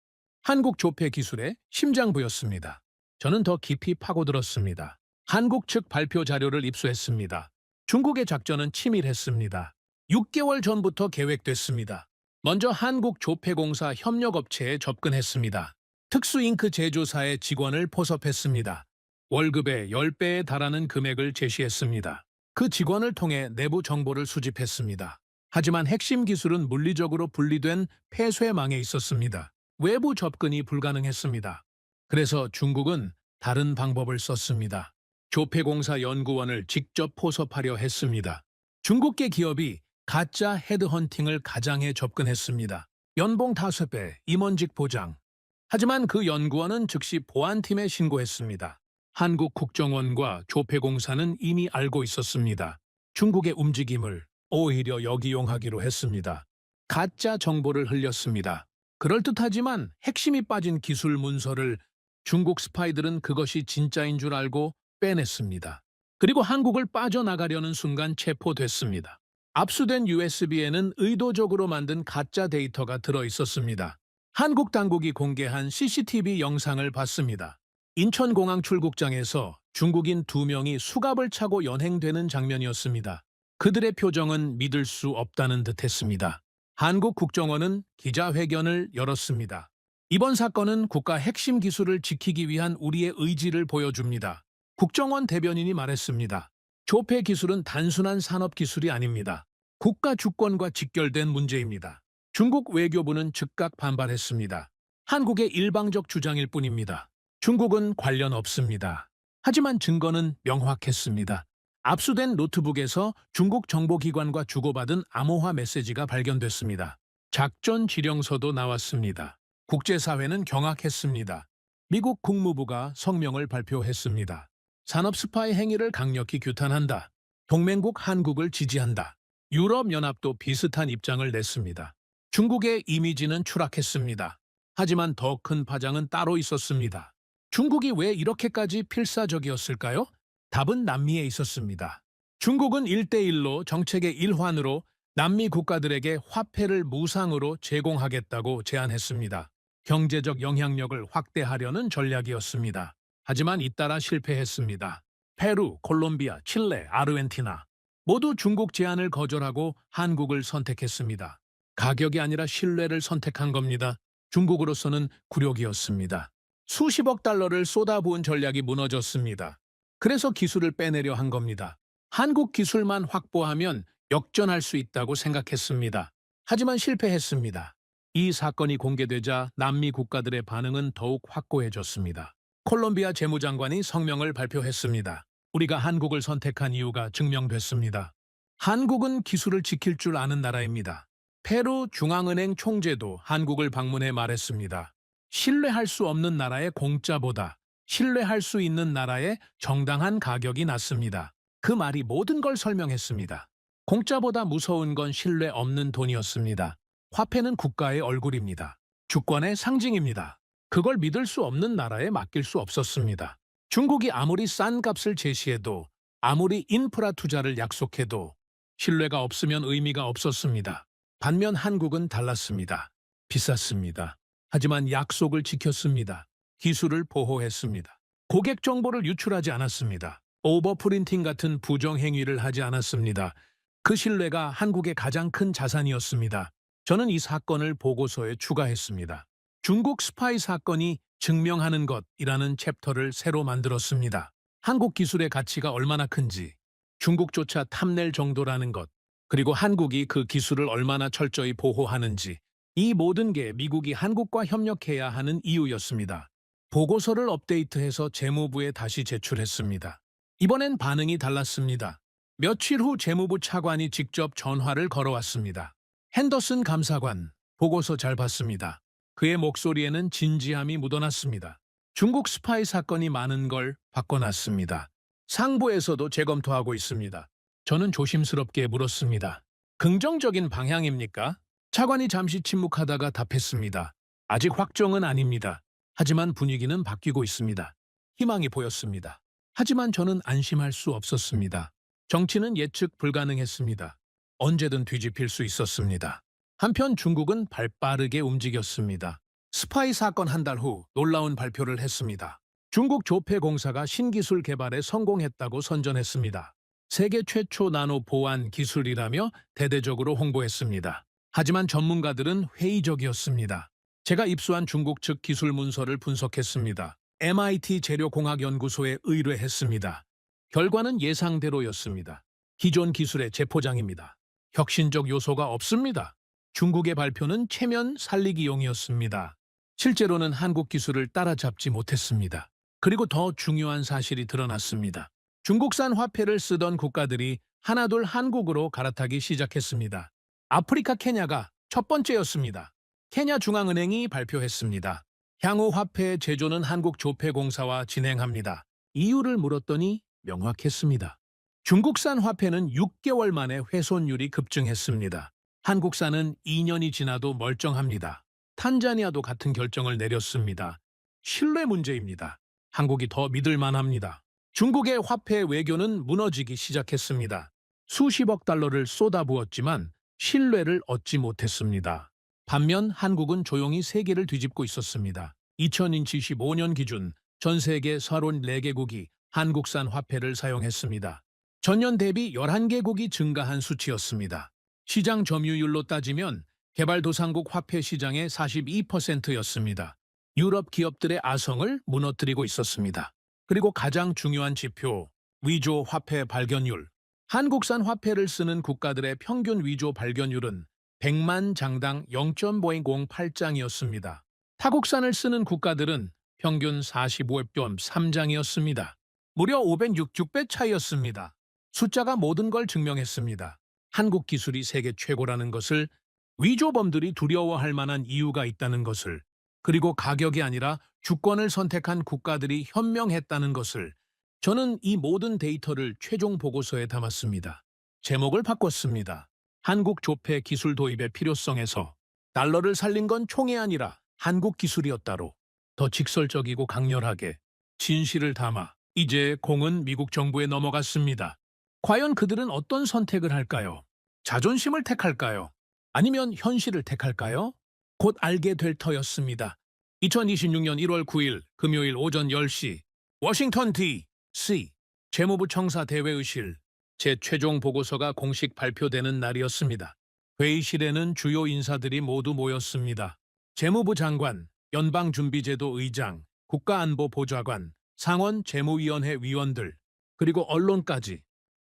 한국 조폐 기술의 심장부였습니다. 저는 더 깊이 파고들었습니다. 한국 측 발표 자료를 입수했습니다. 중국의 작전은 치밀했습니다. 6개월 전부터 계획됐습니다. 먼저 한국 조폐공사 협력업체에 접근했습니다. 특수잉크 제조사의 직원을 포섭했습니다. 월급의 10배에 달하는 금액을 제시했습니다. 그 직원을 통해 내부 정보를 수집했습니다. 하지만 핵심 기술은 물리적으로 분리된 폐쇄망에 있었습니다. 외부 접근이 불가능했습니다. 그래서 중국은 다른 방법을 썼습니다. 조폐공사 연구원을 직접 포섭하려 했습니다. 중국계 기업이 가짜 헤드헌팅을 가장해 접근했습니다. 연봉 5배, 임원직 보장. 하지만 그 연구원은 즉시 보안팀에 신고했습니다. 한국 국정원과 조폐공사는 이미 알고 있었습니다. 중국의 움직임을 오히려 역이용하기로 했습니다. 가짜 정보를 흘렸습니다. 그럴듯하지만 핵심이 빠진 기술 문서를 중국 스파이들은 그것이 진짜인 줄 알고 빼냈습니다. 그리고 한국을 빠져나가려는 순간 체포됐습니다. 압수된 USB에는 의도적으로 만든 가짜 데이터가 들어있었습니다. 한국 당국이 공개한 CCTV 영상을 봤습니다. 인천공항 출국장에서 중국인 2명이 수갑을 차고 연행되는 장면이었습니다. 그들의 표정은 믿을 수 없다는 듯했습니다. 한국 국정원은 기자회견을 열었습니다. 이번 사건은 국가 핵심 기술을 지키기 위한 우리의 의지를 보여줍니다. 국정원 대변인이 말했습니다. 조폐 기술은 단순한 산업 기술이 아닙니다. 국가 주권과 직결된 문제입니다. 중국 외교부는 즉각 반발했습니다. 한국의 일방적 주장일 뿐입니다. 중국은 관련 없습니다. 하지만 증거는 명확했습니다. 압수된 노트북에서 중국 정보기관과 주고받은 암호화 메시지가 발견됐습니다. 작전 지령서도 나왔습니다. 국제사회는 경악했습니다. 미국 국무부가 성명을 발표했습니다. 산업 스파이 행위를 강력히 규탄한다. 동맹국 한국을 지지한다. 유럽연합도 비슷한 입장을 냈습니다. 중국의 이미지는 추락했습니다. 하지만 더 큰 파장은 따로 있었습니다. 중국이 왜 이렇게까지 필사적이었을까요? 답은 남미에 있었습니다. 중국은 1대1로 정책의 일환으로 남미 국가들에게 화폐를 무상으로 제공하겠다고 제안했습니다. 경제적 영향력을 확대하려는 전략이었습니다. 하지만 잇따라 실패했습니다. 페루, 콜롬비아, 칠레, 아르헨티나 모두 중국 제안을 거절하고 한국을 선택했습니다. 가격이 아니라 신뢰를 선택한 겁니다. 중국으로서는 굴욕이었습니다. 수십억 달러를 쏟아부은 전략이 무너졌습니다. 그래서 기술을 빼내려 한 겁니다. 한국 기술만 확보하면 역전할 수 있다고 생각했습니다. 하지만 실패했습니다. 이 사건이 공개되자 남미 국가들의 반응은 더욱 확고해졌습니다. 콜롬비아 재무장관이 성명을 발표했습니다. 우리가 한국을 선택한 이유가 증명됐습니다. 한국은 기술을 지킬 줄 아는 나라입니다. 페루 중앙은행 총재도 한국을 방문해 말했습니다. 신뢰할 수 없는 나라의 공짜보다 신뢰할 수 있는 나라의 정당한 가격이 낫습니다. 그 말이 모든 걸 설명했습니다. 공짜보다 무서운 건 신뢰 없는 돈이었습니다. 화폐는 국가의 얼굴입니다. 주권의 상징입니다. 그걸 믿을 수 없는 나라에 맡길 수 없었습니다. 중국이 아무리 싼 값을 제시해도 아무리 인프라 투자를 약속해도 신뢰가 없으면 의미가 없었습니다. 반면 한국은 달랐습니다. 비쌌습니다. 하지만 약속을 지켰습니다. 기술을 보호했습니다. 고객 정보를 유출하지 않았습니다. 오버프린팅 같은 부정행위를 하지 않았습니다. 그 신뢰가 한국의 가장 큰 자산이었습니다. 저는 이 사건을 보고서에 추가했습니다. 중국 스파이 사건이 증명하는 것이라는 챕터를 새로 만들었습니다. 한국 기술의 가치가 얼마나 큰지, 중국조차 탐낼 정도라는 것, 그리고 한국이 그 기술을 얼마나 철저히 보호하는지, 이 모든 게 미국이 한국과 협력해야 하는 이유였습니다. 보고서를 업데이트해서 재무부에 다시 제출했습니다. 이번엔 반응이 달랐습니다. 며칠 후 재무부 차관이 직접 전화를 걸어왔습니다. 핸더슨 감사관, 보고서 잘 봤습니다. 그의 목소리에는 진지함이 묻어났습니다. 중국 스파이 사건이 많은 걸 바꿔놨습니다. 상부에서도 재검토하고 있습니다. 저는 조심스럽게 물었습니다. 긍정적인 방향입니까? 차관이 잠시 침묵하다가 답했습니다. 아직 확정은 아닙니다. 하지만 분위기는 바뀌고 있습니다. 희망이 보였습니다. 하지만 저는 안심할 수 없었습니다. 정치는 예측 불가능했습니다. 언제든 뒤집힐 수 있었습니다. 한편 중국은 발빠르게 움직였습니다. 스파이 사건 한 달 후 놀라운 발표를 했습니다. 중국 조폐공사가 신기술 개발에 성공했다고 선전했습니다. 세계 최초 나노 보안 기술이라며 대대적으로 홍보했습니다. 하지만 전문가들은 회의적이었습니다. 제가 입수한 중국 측 기술 문서를 분석했습니다. MIT 재료공학연구소에 의뢰했습니다. 결과는 예상대로였습니다. 기존 기술의 재포장입니다. 혁신적 요소가 없습니다. 중국의 발표는 체면 살리기용이었습니다. 실제로는 한국 기술을 따라잡지 못했습니다. 그리고 더 중요한 사실이 드러났습니다. 중국산 화폐를 쓰던 국가들이 하나둘 한국으로 갈아타기 시작했습니다. 아프리카 케냐가 첫 번째였습니다. 케냐 중앙은행이 발표했습니다. 향후 화폐 제조는 한국조폐공사와 진행합니다. 이유를 물었더니 명확했습니다. 중국산 화폐는 6개월 만에 훼손율이 급증했습니다. 한국산은 2년이 지나도 멀쩡합니다. 탄자니아도 같은 결정을 내렸습니다. 신뢰 문제입니다. 한국이 더 믿을 만합니다. 중국의 화폐 외교는 무너지기 시작했습니다. 수십억 달러를 쏟아부었지만 신뢰를 얻지 못했습니다. 반면 한국은 조용히 세계를 뒤집고 있었습니다. 2025년 기준 전 세계 34개국이 한국산 화폐를 사용했습니다. 전년 대비 11개국이 증가한 수치였습니다. 시장 점유율로 따지면 개발도상국 화폐 시장의 42%였습니다. 유럽 기업들의 아성을 무너뜨리고 있었습니다. 그리고 가장 중요한 지표, 위조 화폐 발견율. 한국산 화폐를 쓰는 국가들의 평균 위조 발견율은 100만 장당 0.008장이었습니다. 타국산을 쓰는 국가들은 평균 45.3장이었습니다. 무려 506배 차이였습니다. 숫자가 모든 걸 증명했습니다. 한국 기술이 세계 최고라는 것을, 위조범들이 두려워할 만한 이유가 있다는 것을, 그리고 가격이 아니라 주권을 선택한 국가들이 현명했다는 것을. 저는 이 모든 데이터를 최종 보고서에 담았습니다. 제목을 바꿨습니다. 한국 조폐 기술 도입의 필요성에서 달러를 살린 건 총이 아니라 한국 기술이었다로 더 직설적이고 강렬하게 진실을 담아 이제 공은 미국 정부에 넘어갔습니다. 과연 그들은 어떤 선택을 할까요? 자존심을 택할까요? 아니면 현실을 택할까요? 곧 알게 될 터였습니다. 2026년 1월 9일 금요일 오전 10시 워싱턴 D.C. 재무부 청사 대회의실 제 최종 보고서가 공식 발표되는 날이었습니다. 회의실에는 주요 인사들이 모두 모였습니다. 재무부 장관, 연방준비제도 의장, 국가안보보좌관, 상원 재무위원회 위원들, 그리고 언론까지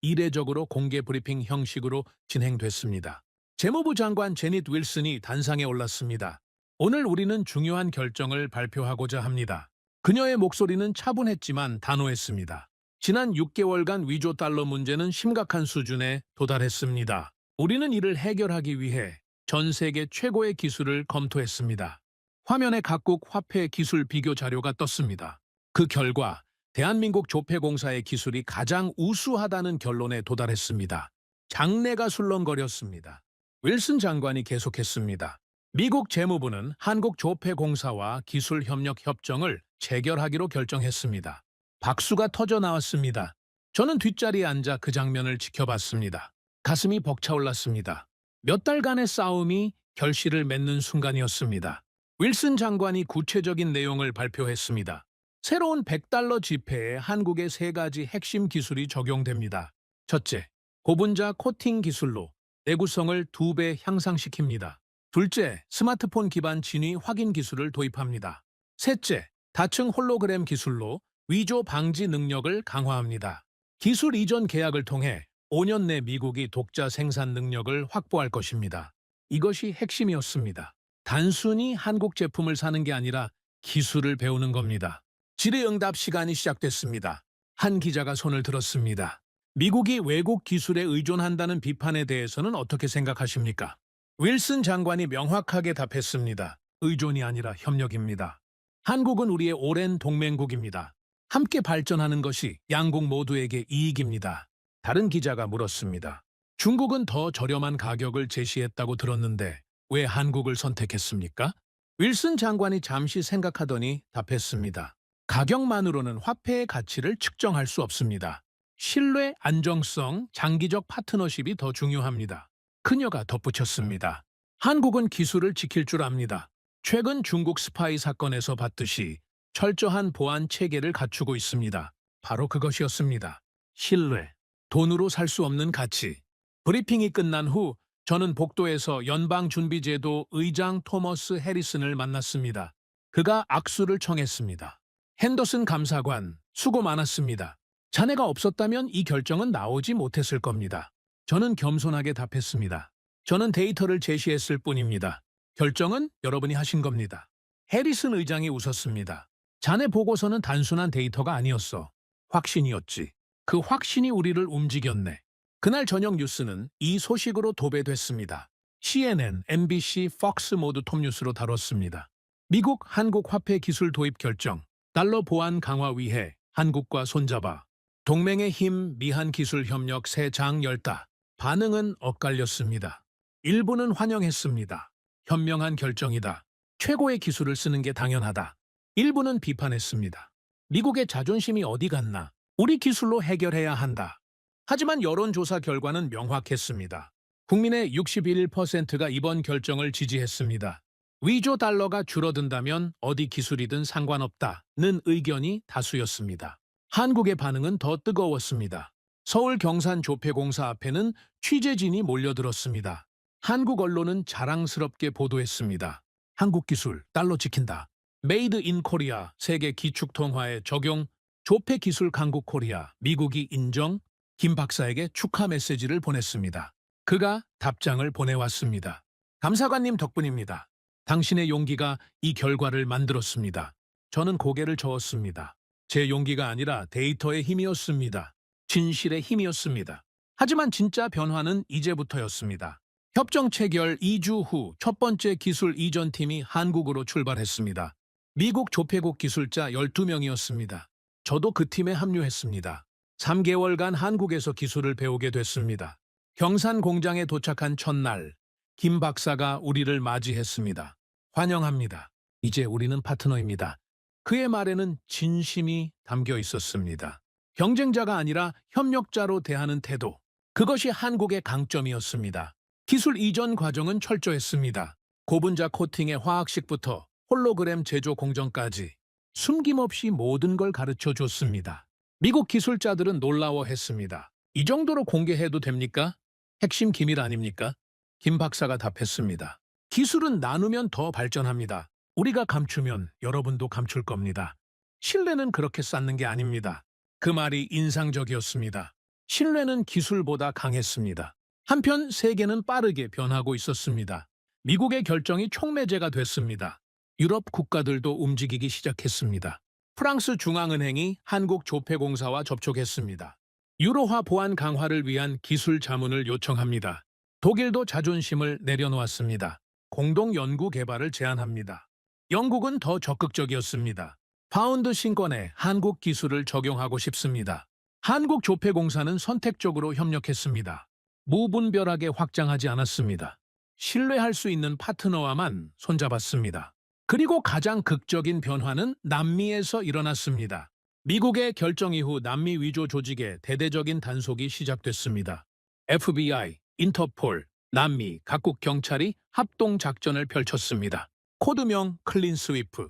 이례적으로 공개 브리핑 형식으로 진행됐습니다. 재무부 장관 제닛 윌슨이 단상에 올랐습니다. 오늘 우리는 중요한 결정을 발표하고자 합니다. 그녀의 목소리는 차분했지만 단호했습니다. 지난 6개월간 위조 달러 문제는 심각한 수준에 도달했습니다. 우리는 이를 해결하기 위해 전 세계 최고의 기술을 검토했습니다. 화면에 각국 화폐 기술 비교 자료가 떴습니다. 그 결과 대한민국 조폐공사의 기술이 가장 우수하다는 결론에 도달했습니다. 장내가 술렁거렸습니다. 윌슨 장관이 계속했습니다. 미국 재무부는 한국 조폐공사와 기술협력 협정을 체결하기로 결정했습니다. 박수가 터져 나왔습니다. 저는 뒷자리에 앉아 그 장면을 지켜봤습니다. 가슴이 벅차올랐습니다. 몇 달간의 싸움이 결실을 맺는 순간이었습니다. 윌슨 장관이 구체적인 내용을 발표했습니다. 새로운 100달러 지폐에 한국의 세 가지 핵심 기술이 적용됩니다. 첫째, 고분자 코팅 기술로 내구성을 2배 향상시킵니다. 둘째, 스마트폰 기반 진위 확인 기술을 도입합니다. 셋째, 다층 홀로그램 기술로 위조 방지 능력을 강화합니다. 기술 이전 계약을 통해 5년 내 미국이 독자 생산 능력을 확보할 것입니다. 이것이 핵심이었습니다. 단순히 한국 제품을 사는 게 아니라 기술을 배우는 겁니다. 질의응답 시간이 시작됐습니다. 한 기자가 손을 들었습니다. 미국이 외국 기술에 의존한다는 비판에 대해서는 어떻게 생각하십니까? 윌슨 장관이 명확하게 답했습니다. 의존이 아니라 협력입니다. 한국은 우리의 오랜 동맹국입니다. 함께 발전하는 것이 양국 모두에게 이익입니다. 다른 기자가 물었습니다. 중국은 더 저렴한 가격을 제시했다고 들었는데 왜 한국을 선택했습니까? 윌슨 장관이 잠시 생각하더니 답했습니다. 가격만으로는 화폐의 가치를 측정할 수 없습니다. 신뢰, 안정성, 장기적 파트너십이 더 중요합니다. 그녀가 덧붙였습니다. 한국은 기술을 지킬 줄 압니다. 최근 중국 스파이 사건에서 봤듯이 철저한 보안 체계를 갖추고 있습니다. 바로 그것이었습니다. 신뢰, 돈으로 살 수 없는 가치. 브리핑이 끝난 후 저는 복도에서 연방준비제도 의장 토머스 해리슨을 만났습니다. 그가 악수를 청했습니다. 핸더슨 감사관, 수고 많았습니다. 자네가 없었다면 이 결정은 나오지 못했을 겁니다. 저는 겸손하게 답했습니다. 저는 데이터를 제시했을 뿐입니다. 결정은 여러분이 하신 겁니다. 해리슨 의장이 웃었습니다. 자네 보고서는 단순한 데이터가 아니었어. 확신이었지. 그 확신이 우리를 움직였네. 그날 저녁 뉴스는 이 소식으로 도배됐습니다. CNN, MBC, 폭스 모두 톱뉴스로 다뤘습니다. 미국 한국 화폐 기술 도입 결정, 달러 보안 강화 위해 한국과 손잡아, 동맹의 힘 미한 기술 협력 새 장 열다. 반응은 엇갈렸습니다. 일부는 환영했습니다. 현명한 결정이다. 최고의 기술을 쓰는 게 당연하다. 일부는 비판했습니다. 미국의 자존심이 어디 갔나? 우리 기술로 해결해야 한다. 하지만 여론조사 결과는 명확했습니다. 국민의 61%가 이번 결정을 지지했습니다. 위조 달러가 줄어든다면 어디 기술이든 상관없다는 의견이 다수였습니다. 한국의 반응은 더 뜨거웠습니다. 서울 경산 조폐공사 앞에는 취재진이 몰려들었습니다. 한국 언론은 자랑스럽게 보도했습니다. 한국 기술, 달러 지킨다. 메이드 인 코리아, 세계 기축통화에 적용, 조폐 기술 강국 코리아, 미국이 인정, 김 박사에게 축하 메시지를 보냈습니다. 그가 답장을 보내왔습니다. 감사관님 덕분입니다. 당신의 용기가 이 결과를 만들었습니다. 저는 고개를 저었습니다. 제 용기가 아니라 데이터의 힘이었습니다. 진실의 힘이었습니다. 하지만 진짜 변화는 이제부터였습니다. 협정 체결 2주 후 첫 번째 기술 이전팀이 한국으로 출발했습니다. 미국 조폐국 기술자 12명이었습니다. 저도 그 팀에 합류했습니다. 3개월간 한국에서 기술을 배우게 됐습니다. 경산 공장에 도착한 첫날, 김 박사가 우리를 맞이했습니다. 환영합니다. 이제 우리는 파트너입니다. 그의 말에는 진심이 담겨 있었습니다. 경쟁자가 아니라 협력자로 대하는 태도. 그것이 한국의 강점이었습니다. 기술 이전 과정은 철저했습니다. 고분자 코팅의 화학식부터 홀로그램 제조 공정까지 숨김없이 모든 걸 가르쳐 줬습니다. 미국 기술자들은 놀라워했습니다. 이 정도로 공개해도 됩니까? 핵심 기밀 아닙니까? 김 박사가 답했습니다. 기술은 나누면 더 발전합니다. 우리가 감추면 여러분도 감출 겁니다. 신뢰는 그렇게 쌓는 게 아닙니다. 그 말이 인상적이었습니다. 신뢰는 기술보다 강했습니다. 한편 세계는 빠르게 변하고 있었습니다. 미국의 결정이 촉매제가 됐습니다. 유럽 국가들도 움직이기 시작했습니다. 프랑스 중앙은행이 한국 조폐공사와 접촉했습니다. 유로화 보안 강화를 위한 기술 자문을 요청합니다. 독일도 자존심을 내려놓았습니다. 공동 연구 개발을 제안합니다. 영국은 더 적극적이었습니다. 파운드 신권에 한국 기술을 적용하고 싶습니다. 한국 조폐공사는 선택적으로 협력했습니다. 무분별하게 확장하지 않았습니다. 신뢰할 수 있는 파트너와만 손잡았습니다. 그리고 가장 극적인 변화는 남미에서 일어났습니다. 미국의 결정 이후 남미 위조 조직의 대대적인 단속이 시작됐습니다. FBI, 인터폴, 남미 각국 경찰이 합동 작전을 펼쳤습니다. 코드명 클린 스위프.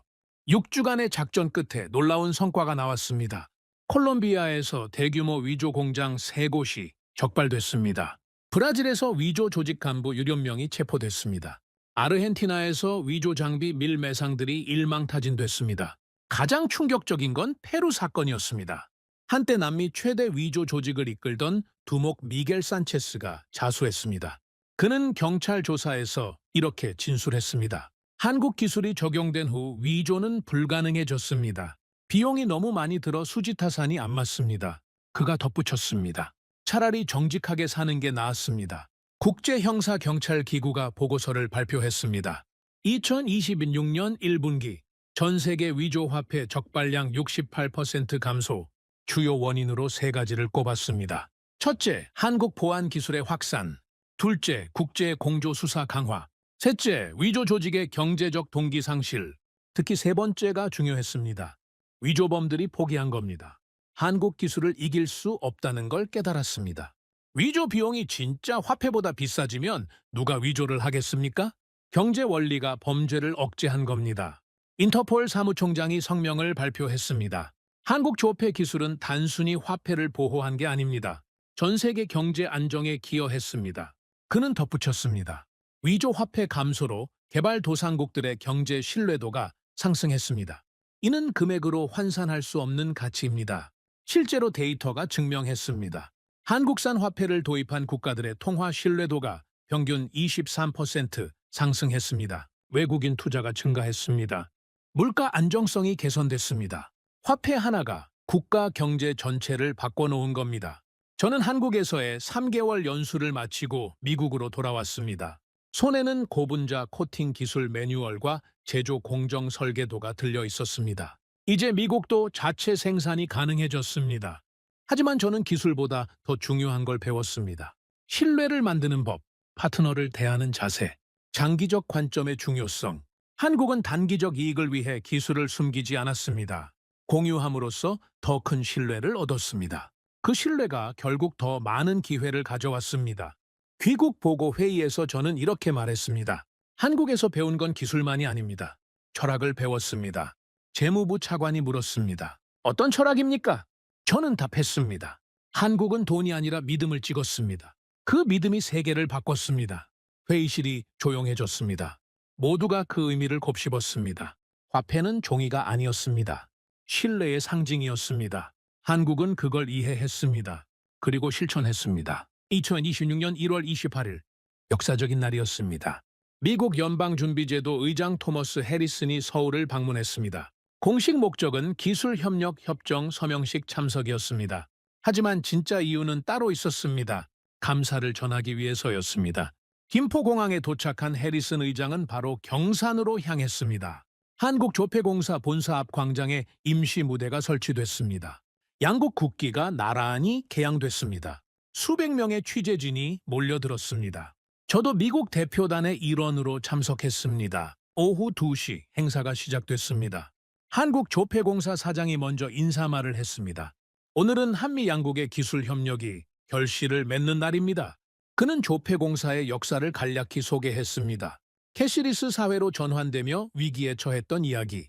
6주간의 작전 끝에 놀라운 성과가 나왔습니다. 콜롬비아에서 대규모 위조 공장 3곳이 적발됐습니다. 브라질에서 위조 조직 간부 7명이 체포됐습니다. 아르헨티나에서 위조 장비 밀 매상들이 일망타진됐습니다. 가장 충격적인 건 페루 사건이었습니다. 한때 남미 최대 위조 조직을 이끌던 두목 미겔 산체스가 자수했습니다. 그는 경찰 조사에서 이렇게 진술했습니다. 한국 기술이 적용된 후 위조는 불가능해졌습니다. 비용이 너무 많이 들어 수지타산이 안 맞습니다. 그가 덧붙였습니다. 차라리 정직하게 사는 게 나았습니다. 국제형사경찰기구가 보고서를 발표했습니다. 2026년 1분기 전 세계 위조 화폐 적발량 68% 감소, 주요 원인으로 3가지를 꼽았습니다. 첫째, 한국 보안 기술의 확산. 둘째, 국제 공조 수사 강화. 셋째, 위조 조직의 경제적 동기 상실. 특히 3번째가 중요했습니다. 위조범들이 포기한 겁니다. 한국 기술을 이길 수 없다는 걸 깨달았습니다. 위조 비용이 진짜 화폐보다 비싸지면 누가 위조를 하겠습니까? 경제 원리가 범죄를 억제한 겁니다. 인터폴 사무총장이 성명을 발표했습니다. 한국 조폐 기술은 단순히 화폐를 보호한 게 아닙니다. 전 세계 경제 안정에 기여했습니다. 그는 덧붙였습니다. 위조 화폐 감소로 개발도상국들의 경제 신뢰도가 상승했습니다. 이는 금액으로 환산할 수 없는 가치입니다. 실제로 데이터가 증명했습니다. 한국산 화폐를 도입한 국가들의 통화 신뢰도가 평균 23% 상승했습니다. 외국인 투자가 증가했습니다. 물가 안정성이 개선됐습니다. 화폐 하나가 국가 경제 전체를 바꿔놓은 겁니다. 저는 한국에서의 3개월 연수를 마치고 미국으로 돌아왔습니다. 손에는 고분자 코팅 기술 매뉴얼과 제조 공정 설계도가 들려 있었습니다. 이제 미국도 자체 생산이 가능해졌습니다. 하지만 저는 기술보다 더 중요한 걸 배웠습니다. 신뢰를 만드는 법, 파트너를 대하는 자세, 장기적 관점의 중요성. 한국은 단기적 이익을 위해 기술을 숨기지 않았습니다. 공유함으로써 더 큰 신뢰를 얻었습니다. 그 신뢰가 결국 더 많은 기회를 가져왔습니다. 귀국 보고 회의에서 저는 이렇게 말했습니다. 한국에서 배운 건 기술만이 아닙니다. 철학을 배웠습니다. 재무부 차관이 물었습니다. 어떤 철학입니까? 저는 답했습니다. 한국은 돈이 아니라 믿음을 찍었습니다. 그 믿음이 세계를 바꿨습니다. 회의실이 조용해졌습니다. 모두가 그 의미를 곱씹었습니다. 화폐는 종이가 아니었습니다. 신뢰의 상징이었습니다. 한국은 그걸 이해했습니다. 그리고 실천했습니다. 2026년 1월 28일, 역사적인 날이었습니다. 미국 연방준비제도 의장 토머스 해리슨이 서울을 방문했습니다. 공식 목적은 기술협력 협정 서명식 참석이었습니다. 하지만 진짜 이유는 따로 있었습니다. 감사를 전하기 위해서였습니다. 김포공항에 도착한 해리슨 의장은 바로 경산으로 향했습니다. 한국조폐공사 본사 앞 광장에 임시 무대가 설치됐습니다. 양국 국기가 나란히 개양됐습니다. 수백 명의 취재진이 몰려들었습니다. 저도 미국 대표단의 일원으로 참석했습니다. 오후 2시 행사가 시작됐습니다. 한국조폐공사 사장이 먼저 인사말을 했습니다. 오늘은 한미 양국의 기술 협력이 결실을 맺는 날입니다. 그는 조폐공사의 역사를 간략히 소개했습니다. 캐시리스 사회로 전환되며 위기에 처했던 이야기,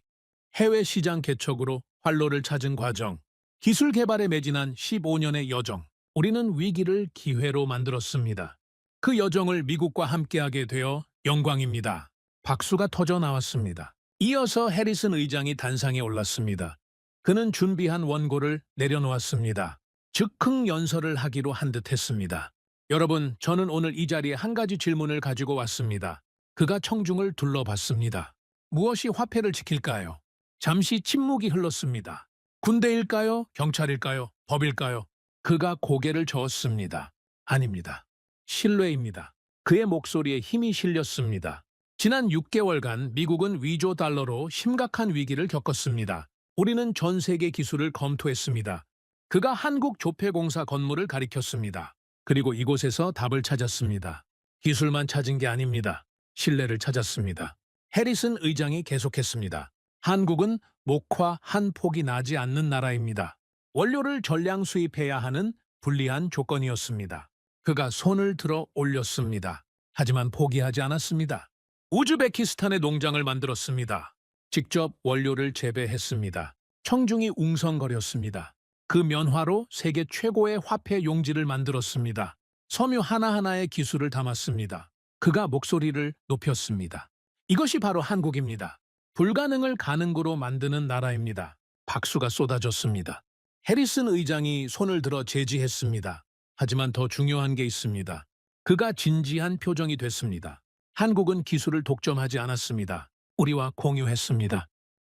해외 시장 개척으로 활로를 찾은 과정, 기술 개발에 매진한 15년의 여정. 우리는 위기를 기회로 만들었습니다. 그 여정을 미국과 함께하게 되어 영광입니다. 박수가 터져 나왔습니다. 이어서 해리슨 의장이 단상에 올랐습니다. 그는 준비한 원고를 내려놓았습니다. 즉흥 연설을 하기로 한 듯 했습니다. 여러분, 저는 오늘 이 자리에 한 가지 질문을 가지고 왔습니다. 그가 청중을 둘러봤습니다. 무엇이 화폐를 지킬까요? 잠시 침묵이 흘렀습니다. 군대일까요? 경찰일까요? 법일까요? 그가 고개를 저었습니다. 아닙니다. 신뢰입니다. 그의 목소리에 힘이 실렸습니다. 지난 6개월간 미국은 위조 달러로 심각한 위기를 겪었습니다. 우리는 전 세계 기술을 검토했습니다. 그가 한국 조폐공사 건물을 가리켰습니다. 그리고 이곳에서 답을 찾았습니다. 기술만 찾은 게 아닙니다. 신뢰를 찾았습니다. 해리슨 의장이 계속했습니다. 한국은 목화 한 폭이 나지 않는 나라입니다. 원료를 전량 수입해야 하는 불리한 조건이었습니다. 그가 손을 들어 올렸습니다. 하지만 포기하지 않았습니다. 우즈베키스탄의 농장을 만들었습니다. 직접 원료를 재배했습니다. 청중이 웅성거렸습니다. 그 면화로 세계 최고의 화폐 용지를 만들었습니다. 섬유 하나하나의 기술을 담았습니다. 그가 목소리를 높였습니다. 이것이 바로 한국입니다. 불가능을 가능으로 만드는 나라입니다. 박수가 쏟아졌습니다. 해리슨 의장이 손을 들어 제지했습니다. 하지만 더 중요한 게 있습니다. 그가 진지한 표정이 됐습니다. 한국은 기술을 독점하지 않았습니다. 우리와 공유했습니다.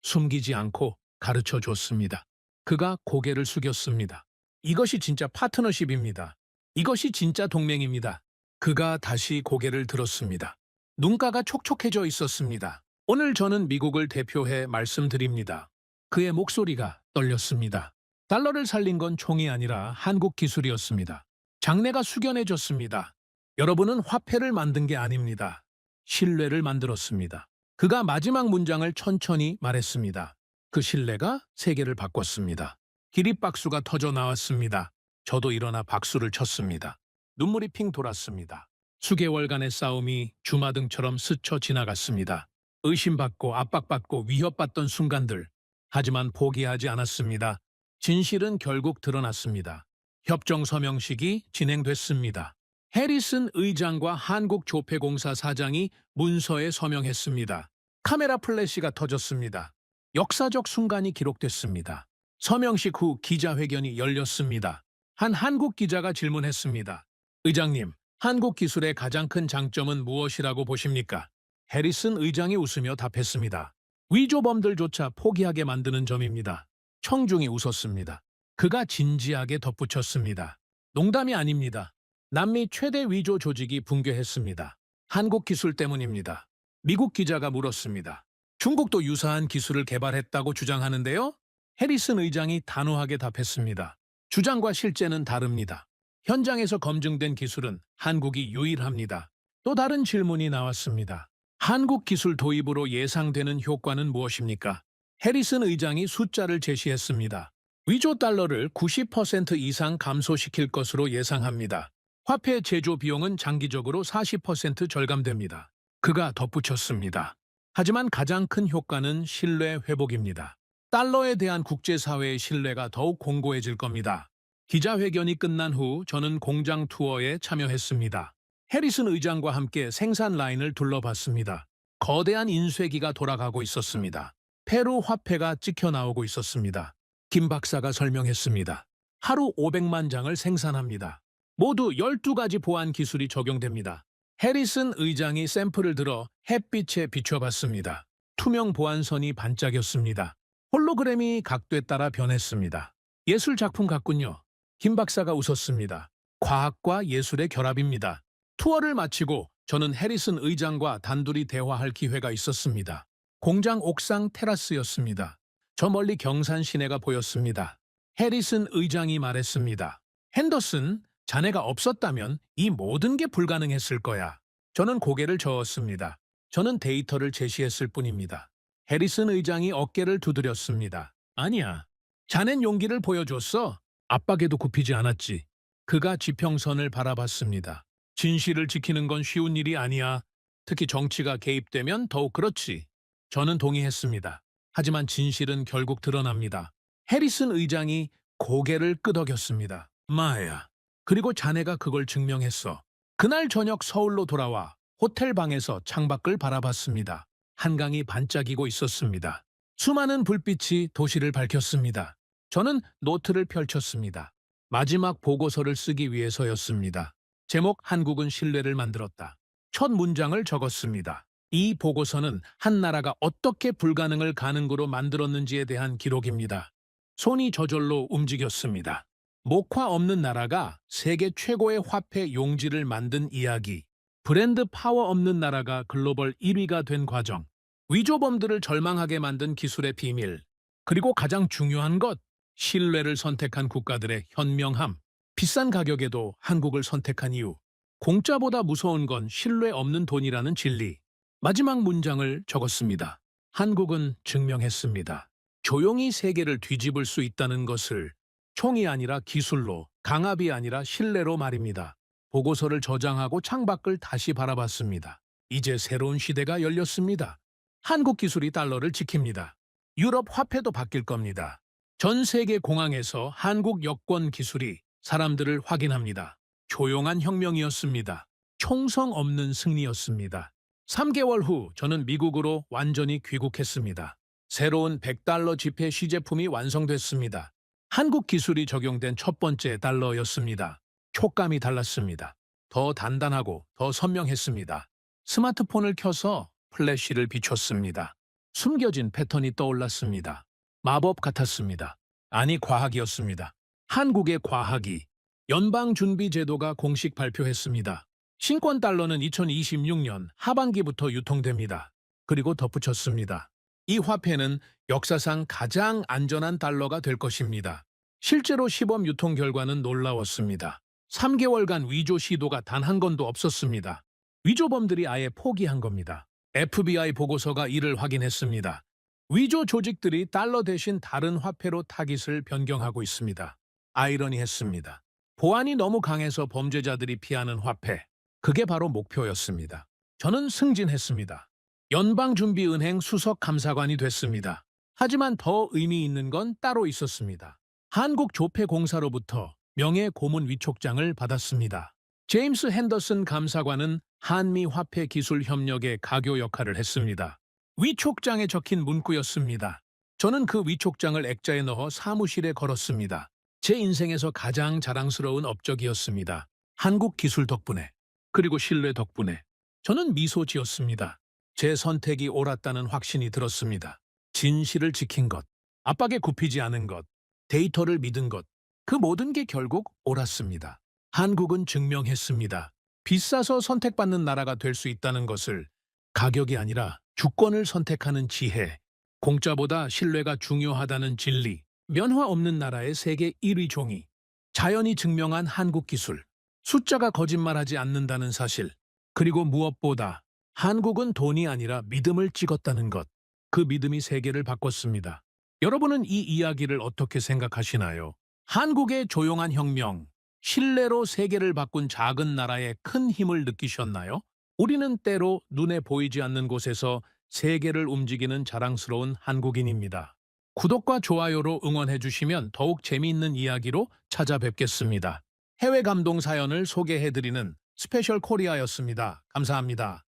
숨기지 않고 가르쳐 줬습니다. 그가 고개를 숙였습니다. 이것이 진짜 파트너십입니다. 이것이 진짜 동맹입니다. 그가 다시 고개를 들었습니다. 눈가가 촉촉해져 있었습니다. 오늘 저는 미국을 대표해 말씀드립니다. 그의 목소리가 떨렸습니다. 달러를 살린 건 총이 아니라 한국 기술이었습니다. 장내가 숙연해졌습니다. 여러분은 화폐를 만든 게 아닙니다. 신뢰를 만들었습니다. 그가 마지막 문장을 천천히 말했습니다. 그 신뢰가 세계를 바꿨습니다. 기립박수가 터져 나왔습니다. 저도 일어나 박수를 쳤습니다. 눈물이 핑 돌았습니다. 수개월간의 싸움이 주마등처럼 스쳐 지나갔습니다. 의심받고 압박받고 위협받던 순간들. 하지만 포기하지 않았습니다. 진실은 결국 드러났습니다. 협정 서명식이 진행됐습니다. 해리슨 의장과 한국조폐공사 사장이 문서에 서명했습니다. 카메라 플래시가 터졌습니다. 역사적 순간이 기록됐습니다. 서명식 후 기자회견이 열렸습니다. 한 한국 기자가 질문했습니다. 의장님, 한국 기술의 가장 큰 장점은 무엇이라고 보십니까? 해리슨 의장이 웃으며 답했습니다. 위조범들조차 포기하게 만드는 점입니다. 청중이 웃었습니다. 그가 진지하게 덧붙였습니다. 농담이 아닙니다. 남미 최대 위조 조직이 붕괴했습니다. 한국 기술 때문입니다. 미국 기자가 물었습니다. 중국도 유사한 기술을 개발했다고 주장하는데요? 해리슨 의장이 단호하게 답했습니다. 주장과 실제는 다릅니다. 현장에서 검증된 기술은 한국이 유일합니다. 또 다른 질문이 나왔습니다. 한국 기술 도입으로 예상되는 효과는 무엇입니까? 해리슨 의장이 숫자를 제시했습니다. 위조 달러를 90% 이상 감소시킬 것으로 예상합니다. 화폐 제조 비용은 장기적으로 40% 절감됩니다. 그가 덧붙였습니다. 하지만 가장 큰 효과는 신뢰 회복입니다. 달러에 대한 국제사회의 신뢰가 더욱 공고해질 겁니다. 기자회견이 끝난 후 저는 공장 투어에 참여했습니다. 해리슨 의장과 함께 생산 라인을 둘러봤습니다. 거대한 인쇄기가 돌아가고 있었습니다. 페루 화폐가 찍혀 나오고 있었습니다. 김 박사가 설명했습니다. 하루 500만 장을 생산합니다. 모두 12가지 보안 기술이 적용됩니다. 해리슨 의장이 샘플을 들어 햇빛에 비춰봤습니다. 투명 보안선이 반짝였습니다. 홀로그램이 각도에 따라 변했습니다. 예술 작품 같군요. 김 박사가 웃었습니다. 과학과 예술의 결합입니다. 투어를 마치고 저는 해리슨 의장과 단둘이 대화할 기회가 있었습니다. 공장 옥상 테라스였습니다. 저 멀리 경산 시내가 보였습니다. 해리슨 의장이 말했습니다. 핸더슨, 자네가 없었다면 이 모든 게 불가능했을 거야. 저는 고개를 저었습니다. 저는 데이터를 제시했을 뿐입니다. 해리슨 의장이 어깨를 두드렸습니다. 아니야. 자넨 용기를 보여줬어. 압박에도 굽히지 않았지. 그가 지평선을 바라봤습니다. 진실을 지키는 건 쉬운 일이 아니야. 특히 정치가 개입되면 더욱 그렇지. 저는 동의했습니다. 하지만 진실은 결국 드러납니다. 해리슨 의장이 고개를 끄덕였습니다. 마야. 그리고 자네가 그걸 증명했어. 그날 저녁 서울로 돌아와 호텔 방에서 창밖을 바라봤습니다. 한강이 반짝이고 있었습니다. 수많은 불빛이 도시를 밝혔습니다. 저는 노트를 펼쳤습니다. 마지막 보고서를 쓰기 위해서였습니다. 제목 한국은 신뢰를 만들었다. 첫 문장을 적었습니다. 이 보고서는 한 나라가 어떻게 불가능을 가능으로 만들었는지에 대한 기록입니다. 손이 저절로 움직였습니다. 목화 없는 나라가 세계 최고의 화폐 용지를 만든 이야기. 브랜드 파워 없는 나라가 글로벌 1위가 된 과정. 위조범들을 절망하게 만든 기술의 비밀. 그리고 가장 중요한 것, 신뢰를 선택한 국가들의 현명함. 비싼 가격에도 한국을 선택한 이유. 공짜보다 무서운 건 신뢰 없는 돈이라는 진리. 마지막 문장을 적었습니다. 한국은 증명했습니다. 조용히 세계를 뒤집을 수 있다는 것을 총이 아니라 기술로, 강압이 아니라 신뢰로 말입니다. 보고서를 저장하고 창밖을 다시 바라봤습니다. 이제 새로운 시대가 열렸습니다. 한국 기술이 달러를 지킵니다. 유럽 화폐도 바뀔 겁니다. 전 세계 공항에서 한국 여권 기술이 사람들을 확인합니다. 조용한 혁명이었습니다. 총성 없는 승리였습니다. 3개월 후 저는 미국으로 완전히 귀국했습니다. 새로운 100달러 지폐 시제품이 완성됐습니다. 한국 기술이 적용된 첫 번째 달러였습니다. 촉감이 달랐습니다. 더 단단하고 더 선명했습니다. 스마트폰을 켜서 플래시를 비췄습니다. 숨겨진 패턴이 떠올랐습니다. 마법 같았습니다. 아니, 과학이었습니다. 한국의 과학이. 연방준비제도가 공식 발표했습니다. 신권 달러는 2026년 하반기부터 유통됩니다. 그리고 덧붙였습니다. 이 화폐는 역사상 가장 안전한 달러가 될 것입니다. 실제로 시범 유통 결과는 놀라웠습니다. 3개월간 위조 시도가 단 한 건도 없었습니다. 위조범들이 아예 포기한 겁니다. FBI 보고서가 이를 확인했습니다. 위조 조직들이 달러 대신 다른 화폐로 타깃을 변경하고 있습니다. 아이러니했습니다. 보안이 너무 강해서 범죄자들이 피하는 화폐. 그게 바로 목표였습니다. 저는 승진했습니다. 연방준비은행 수석 감사관이 됐습니다. 하지만 더 의미 있는 건 따로 있었습니다. 한국조폐공사로부터 명예 고문 위촉장을 받았습니다. 제임스 핸더슨 감사관은 한미 화폐 기술 협력의 가교 역할을 했습니다. 위촉장에 적힌 문구였습니다. 저는 그 위촉장을 액자에 넣어 사무실에 걸었습니다. 제 인생에서 가장 자랑스러운 업적이었습니다. 한국 기술 덕분에, 그리고 신뢰 덕분에. 저는 미소 지었습니다. 제 선택이 옳았다는 확신이 들었습니다. 진실을 지킨 것, 압박에 굽히지 않은 것, 데이터를 믿은 것, 그 모든 게 결국 옳았습니다. 한국은 증명했습니다. 비싸서 선택받는 나라가 될 수 있다는 것을. 가격이 아니라 주권을 선택하는 지혜, 공짜보다 신뢰가 중요하다는 진리, 면화 없는 나라의 세계 1위 종이, 자연이 증명한 한국 기술, 숫자가 거짓말하지 않는다는 사실, 그리고 무엇보다 한국은 돈이 아니라 믿음을 찍었다는 것. 그 믿음이 세계를 바꿨습니다. 여러분은 이 이야기를 어떻게 생각하시나요? 한국의 조용한 혁명, 신뢰로 세계를 바꾼 작은 나라의 큰 힘을 느끼셨나요? 우리는 때로 눈에 보이지 않는 곳에서 세계를 움직이는 자랑스러운 한국인입니다. 구독과 좋아요로 응원해 주시면 더욱 재미있는 이야기로 찾아뵙겠습니다. 해외 감동 사연을 소개해드리는 스페셜 코리아였습니다. 감사합니다.